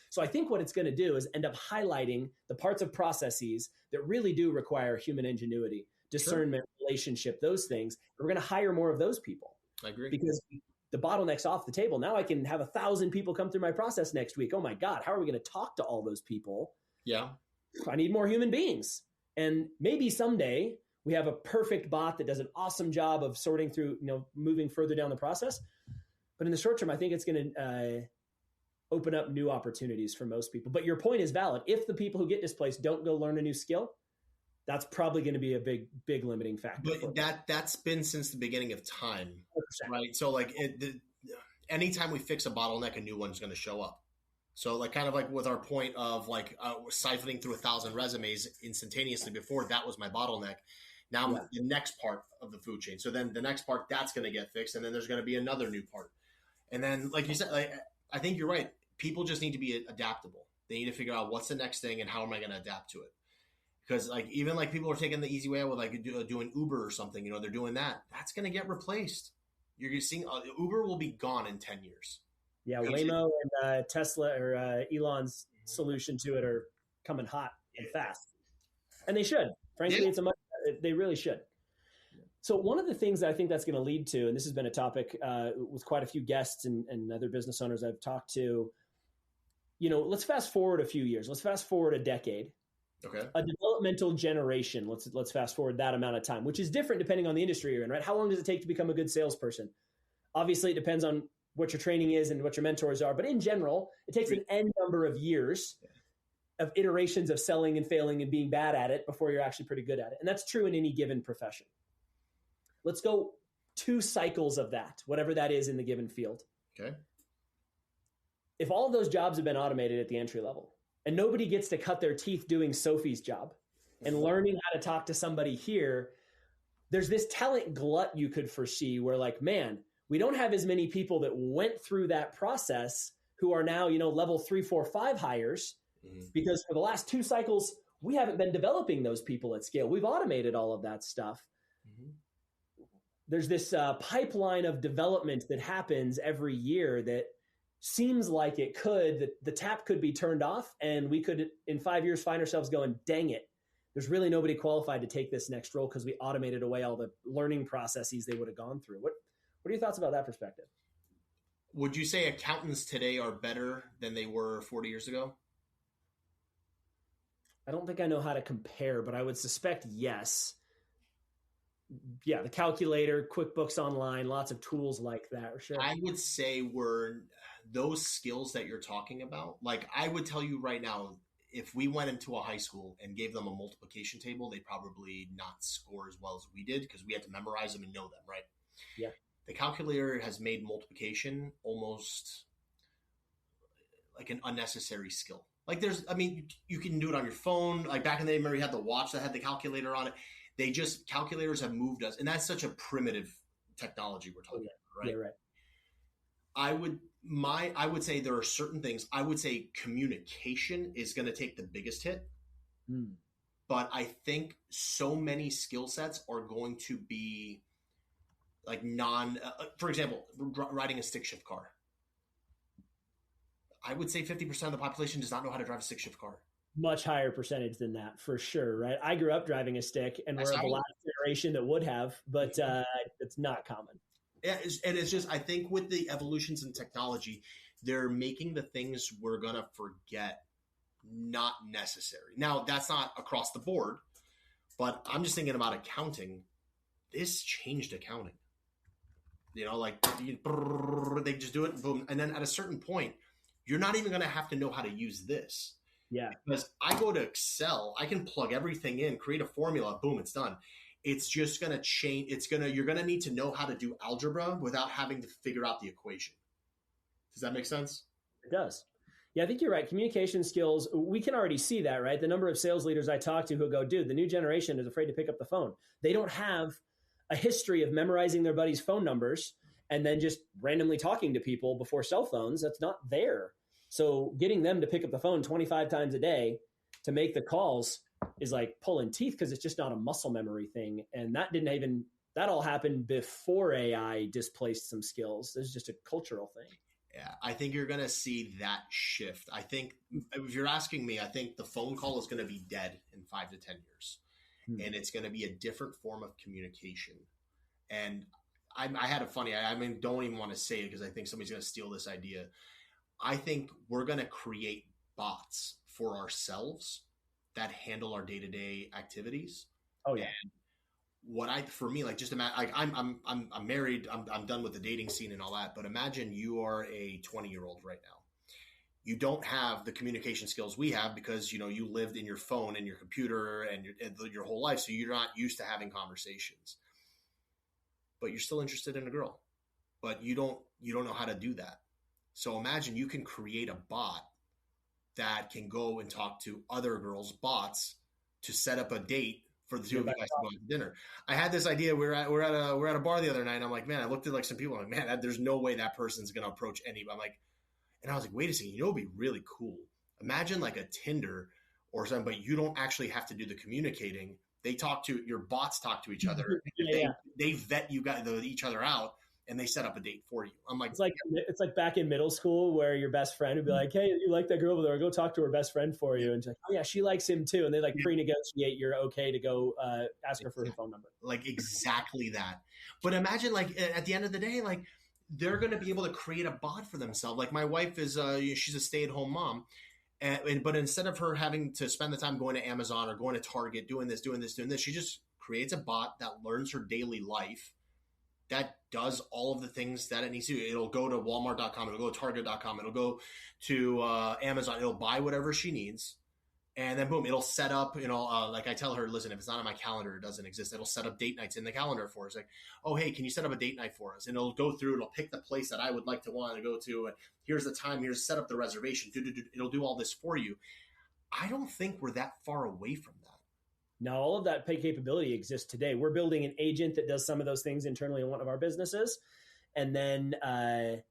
So I think what it's going to do is end up highlighting the parts of processes that really do require human ingenuity, discernment, relationship, those things. We're going to hire more of those people. I agree. Because the bottleneck's off the table. Now I can have 1,000 people come through my process next week. Oh my God, how are we going to talk to all those people? Yeah. I need more human beings. And maybe someday we have a perfect bot that does an awesome job of sorting through, moving further down the process. But in the short term, I think it's going to open up new opportunities for most people. But your point is valid. If the people who get displaced don't go learn a new skill, That's probably going to be a big limiting factor. But that's been since the beginning of time, 100%. right? So like anytime we fix a bottleneck, a new one's going to show up. So like kind of like with our point of like siphoning through 1,000 resumes instantaneously before, that was my bottleneck. Now the next part of the food chain. So then the next part, that's going to get fixed. And then there's going to be another new part. And then, like you said, I think you're right. People just need to be adaptable. They need to figure out what's the next thing and how am I going to adapt to it? Because like even like people are taking the easy way out with like doing Uber or something. They're doing that. That's going to get replaced. You're seeing Uber will be gone in 10 years. Yeah, Waymo and Tesla or Elon's solution to it are coming hot and fast, and they should. Frankly, they really should. So one of the things that I think that's going to lead to, and this has been a topic with quite a few guests and other business owners I've talked to, let's fast forward a few years. Let's fast forward a decade. Okay. A developmental generation. Let's fast forward that amount of time, which is different depending on the industry you're in, right? How long does it take to become a good salesperson? Obviously, it depends on what your training is and what your mentors are. But in general, it takes an N number of years of iterations of selling and failing and being bad at it before you're actually pretty good at it. And that's true in any given profession. Let's go 2 cycles of that, whatever that is in the given field. Okay. If all of those jobs have been automated at the entry level and nobody gets to cut their teeth doing Sophie's job and learning how to talk to somebody here, there's this talent glut you could foresee where like, man, we don't have as many people that went through that process who are now, level 3, 4, 5 hires because for the last 2 cycles, we haven't been developing those people at scale. We've automated all of that stuff. There's this pipeline of development that happens every year that seems like the tap could be turned off and we could in 5 years find ourselves going, dang it, there's really nobody qualified to take this next role because we automated away all the learning processes they would have gone through. What are your thoughts about that perspective? Would you say accountants today are better than they were 40 years ago? I don't think I know how to compare, but I would suspect yes. Yeah, the calculator, QuickBooks Online, lots of tools like that. Sure. I would say those skills that you're talking about. Like I would tell you right now, if we went into a high school and gave them a multiplication table, they'd probably not score as well as we did because we had to memorize them and know them, right? Yeah. The calculator has made multiplication almost like an unnecessary skill. Like you can do it on your phone. Like back in the day, remember you had the watch that had the calculator on it. Calculators have moved us. And that's such a primitive technology we're talking about, right? Yeah, right. I would say there are certain things. I would say communication is going to take the biggest hit. But I think so many skill sets are going to be like for example, riding a stick shift car. I would say 50% of the population does not know how to drive a stick shift car. Much higher percentage than that for sure, right? I grew up driving a stick and we're the last generation that would have, but it's not common. Yeah, and it's just, I think with the evolutions in technology, they're making the things we're going to forget not necessary. Now, that's not across the board, but I'm just thinking about accounting. This changed accounting. Like they just do it, boom. And then at a certain point, you're not even going to have to know how to use this. Yeah. Because I go to Excel, I can plug everything in, create a formula, boom, it's done. It's just going to change. You're going to need to know how to do algebra without having to figure out the equation. Does that make sense? It does. Yeah, I think you're right. Communication skills, we can already see that, right? The number of sales leaders I talk to who go, dude, the new generation is afraid to pick up the phone. They don't have a history of memorizing their buddies' phone numbers and then just randomly talking to people before cell phones. That's not there. So getting them to pick up the phone 25 times a day to make the calls is like pulling teeth because it's just not a muscle memory thing. And that all happened before AI displaced some skills. It's just a cultural thing. Yeah, I think you're going to see that shift. I think if you're asking me, I think the phone call is going to be dead in 5 to 10 years. And it's going to be a different form of communication. And I had a funny, don't even want to say it because I think somebody's going to steal this idea. I think we're going to create bots for ourselves that handle our day-to-day activities. Oh yeah. And for me, like just imagine, like I'm married, I'm done with the dating scene and all that, but imagine you are a 20-year-old right now You don't have the communication skills we have because, you lived in your phone and your computer and your whole life. So you're not used to having conversations, but you're still interested in a girl, but you don't know how to do that. So imagine you can create a bot that can go and talk to other girls' bots to set up a date for the two of you guys to go out to dinner. I had this idea. We're at a bar the other night, and I'm like, man, I looked at like some people. I'm like, man, there's no way that person's gonna approach anybody. I'm like, and I was like, wait a second, it'd be really cool. Imagine like a Tinder or something, but you don't actually have to do the communicating. Your bots talk to each other. They vet you guys each other out, and they set up a date for you. I'm like, it's like back in middle school where your best friend would be like, hey, you like that girl over there? Go talk to her best friend for you. And she's like, oh yeah, she likes him too. And they like pre-negotiate you're okay to go ask her for her phone number. Like exactly that. But imagine like at the end of the day, like they're going to be able to create a bot for themselves. Like my wife is, she's a stay-at-home mom. But instead of her having to spend the time going to Amazon or going to Target, doing this, she just creates a bot that learns her daily life, that does all of the things that it needs to do. It'll go to Walmart.com. It'll go to Target.com. It'll go to Amazon. It'll buy whatever she needs. And then boom, it'll set up, like I tell her, listen, if it's not on my calendar, it doesn't exist. It'll set up date nights in the calendar for us. Like, oh, hey, can you set up a date night for us? And it'll go through, it'll pick the place that I would like to want to go to. And here's the time, here's set up the reservation. It'll do all this for you. I don't think we're that far away from that. Now, all of that capability exists today. We're building an agent that does some of those things internally in one of our businesses. And then, a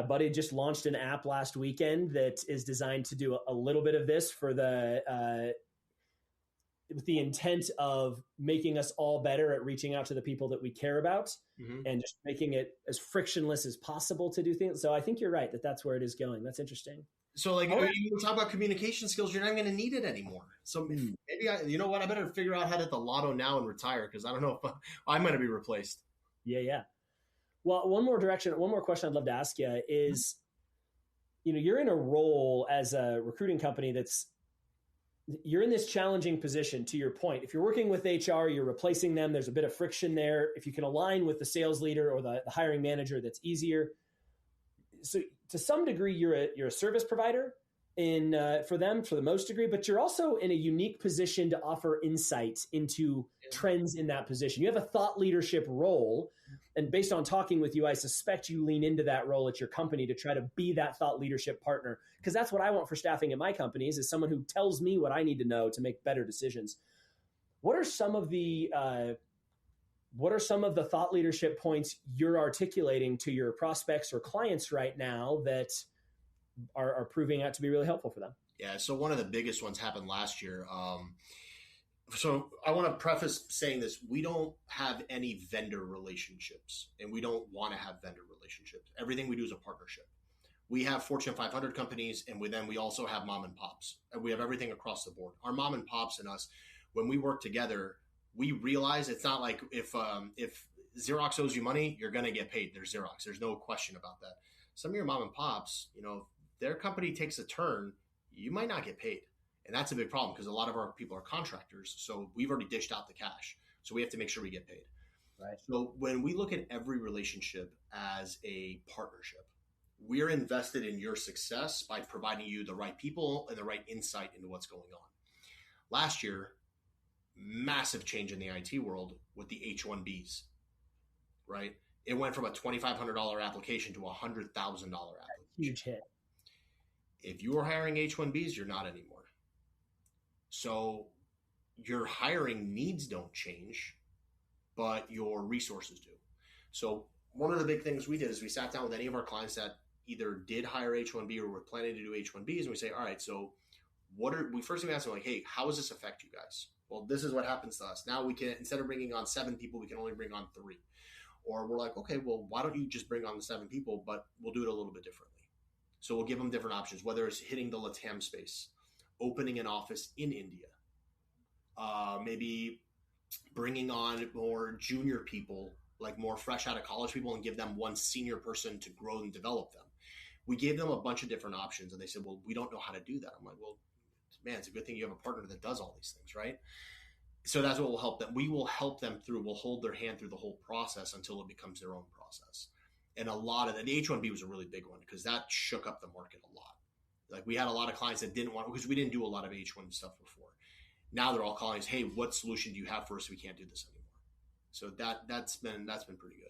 buddy just launched an app last weekend that is designed to do a little bit of this for with the intent of making us all better at reaching out to the people that we care about, and just making it as frictionless as possible to do things. So I think you're right that's where it is going. That's interesting. So like you talk about communication skills, you're not going to need it anymore. So maybe I better figure out how to hit the lotto now and retire, because I don't know if I'm going to be replaced. Yeah. Well, one more question I'd love to ask you is, you're in a role as a recruiting company you're in this challenging position, to your point. If you're working with HR, you're replacing them. There's a bit of friction there. If you can align with the sales leader or the hiring manager, that's easier. So to some degree, you're a service provider for them, for the most degree, but you're also in a unique position to offer insight into trends in that position. You have a thought leadership role, and based on talking with you, I suspect you lean into that role at your company to try to be that thought leadership partner, because that's what I want for staffing at my companies, is someone who tells me what I need to know to make better decisions. What are some of the thought leadership points you're articulating to your prospects or clients right now that are proving out to be really helpful for them? Yeah. So one of the biggest ones happened last year. So I want to preface saying this: we don't have any vendor relationships, and we don't want to have vendor relationships. Everything we do is a partnership. We have Fortune 500 companies, and we also have mom and pops, and we have everything across the board. Our mom and pops and us, when we work together, we realize it's not like if Xerox owes you money, you're going to get paid. There's Xerox. There's no question about that. Some of your mom and pops, their company takes a turn, you might not get paid. And that's a big problem, because a lot of our people are contractors. So we've already dished out the cash. So we have to make sure we get paid. Right. So when we look at every relationship as a partnership, we're invested in your success by providing you the right people and the right insight into what's going on. Last year, massive change in the IT world with the H-1Bs, right? It went from a $2,500 application to a $100,000 application. Huge hit. If you are hiring H-1Bs, you're not anymore. So your hiring needs don't change, but your resources do. So one of the big things we did is we sat down with any of our clients that either did hire H-1B or were planning to do H-1Bs, and we say, all right, so we first ask them, like, hey, how does this affect you guys? Well, this is what happens to us. Now we can, instead of bringing on 7 people, we can only bring on 3. Or we're like, okay, well, why don't you just bring on the 7 people, but we'll do it a little bit differently. So we'll give them different options, whether it's hitting the LATAM space, opening an office in India, maybe bringing on more junior people, like more fresh out of college people, and give them one senior person to grow and develop them. We gave them a bunch of different options, and they said, well, we don't know how to do that. I'm like, well, man, it's a good thing you have a partner that does all these things, right? So that's what will help them. We will help them through. We'll hold their hand through the whole process until it becomes their own process. And a lot of that, the H-1B was a really big one, because that shook up the market a lot. Like we had a lot of clients that didn't want, because we didn't do a lot of H1 stuff before. Now they're all calling us, hey, what solution do you have for us? We can't do this anymore. So that's been pretty good.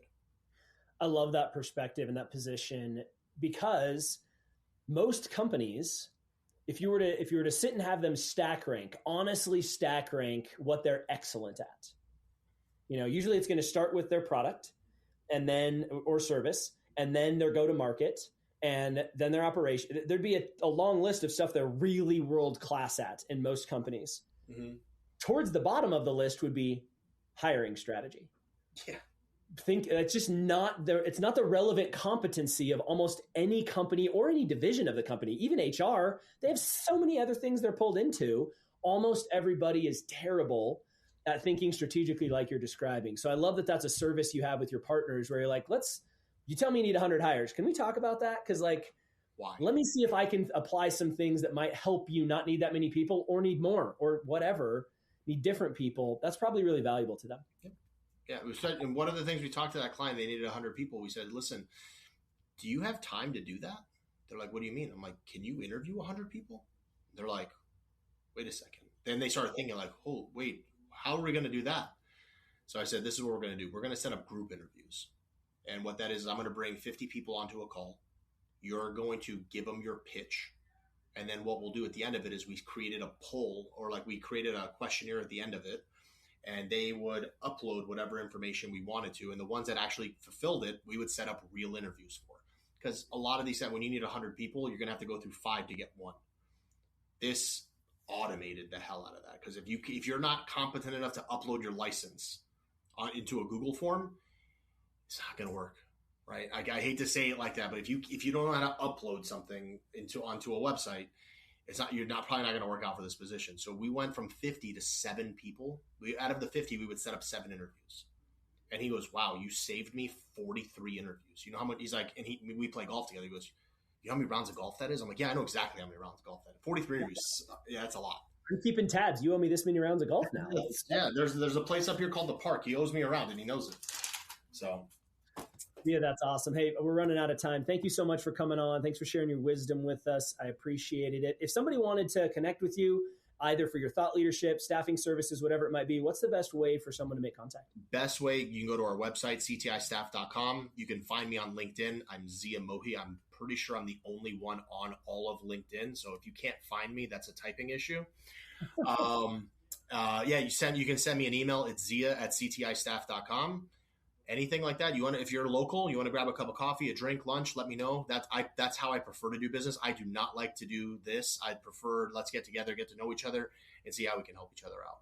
I love that perspective and that position, because most companies, if you were to sit and have them honestly stack rank what they're excellent at, usually it's going to start with their product and then, or service, and then their go-to-market, and then their operation. There'd be a long list of stuff they're really world-class at in most companies. Mm-hmm. Towards the bottom of the list would be hiring strategy. Yeah. It's just not it's not the relevant competency of almost any company or any division of the company. Even HR, they have so many other things they're pulled into. Almost everybody is terrible at thinking strategically like you're describing. So I love that that's a service you have with your partners where you're like, you tell me you need 100 hires. Can we talk about that? Because why? Let me see if I can apply some things that might help you not need that many people, or need more, or whatever, need different people. That's probably really valuable to them. Yeah. And one of the things we talked to that client, they needed 100 people. We said, listen, do you have time to do that? They're like, what do you mean? I'm like, can you interview 100 people? They're like, wait a second. Then they started thinking like, oh, wait, how are we going to do that? So I said, this is what we're going to do. We're going to set up group interviews. And what that is I'm going to bring 50 people onto a call. You're going to give them your pitch. And then what we'll do at the end of it is we created a poll, or we created a questionnaire at the end of it. And they would upload whatever information we wanted to. And the ones that actually fulfilled it, we would set up real interviews for. Because a lot of these, when you need 100 people, you're going to have to go through 5 to get one. This automated the hell out of that. Because if you're not competent enough to upload your license into a Google form, it's not going to work, right? I hate to say it like that, but if you don't know how to upload something onto a website, you're probably not going to work out for this position. So we went from 50 to 7 people. Out of the 50, we would set up 7 interviews. And he goes, wow, you saved me 43 interviews. You know how much? He's like, and we play golf together. He goes, you know how many rounds of golf that is? I'm like, yeah, I know exactly how many rounds of golf that is. 43 interviews. Yeah, that's a lot. I'm keeping tabs. You owe me this many rounds of golf now. Yeah, there's a place up here called the Park. He owes me a round, and he knows it. So. Yeah, that's awesome. Hey, we're running out of time. Thank you so much for coming on. Thanks for sharing your wisdom with us. I appreciated it. If somebody wanted to connect with you, either for your thought leadership, staffing services, whatever it might be, what's the best way for someone to make contact? Best way, you can go to our website, ctistaff.com. You can find me on LinkedIn. I'm Zia Mohi. I'm pretty sure I'm the only one on all of LinkedIn. So if you can't find me, that's a typing issue. You can send me an email. It's zia@ctistaff.com. Anything like that. If you're local, you want to grab a cup of coffee, a drink, lunch, let me know. That's how I prefer to do business. I do not like to do this. I prefer let's get together, get to know each other, and see how we can help each other out.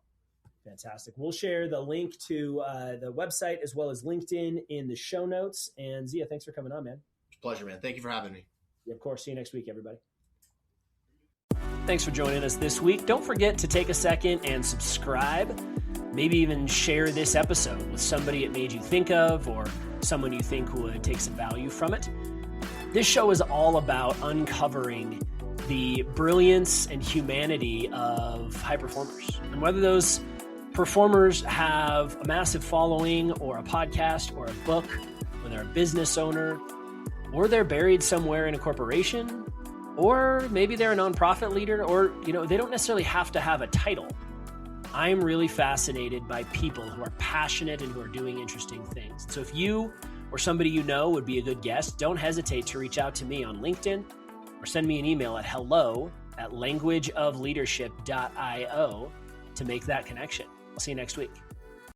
Fantastic. We'll share the link to the website as well as LinkedIn in the show notes. And Zia, thanks for coming on, man. It's a pleasure, man. Thank you for having me. Yeah, of course. See you next week, everybody. Thanks for joining us this week. Don't forget to take a second and subscribe. Maybe even share this episode with somebody it made you think of, or someone you think would take some value from it. This show is all about uncovering the brilliance and humanity of high performers. And whether those performers have a massive following, or a podcast, or a book, or they're a business owner, or they're buried somewhere in a corporation, or maybe they're a nonprofit leader, or they don't necessarily have to have a title. I'm really fascinated by people who are passionate and who are doing interesting things. So if you or somebody you know would be a good guest, don't hesitate to reach out to me on LinkedIn, or send me an email at hello@languageofleadership.io to make that connection. I'll see you next week.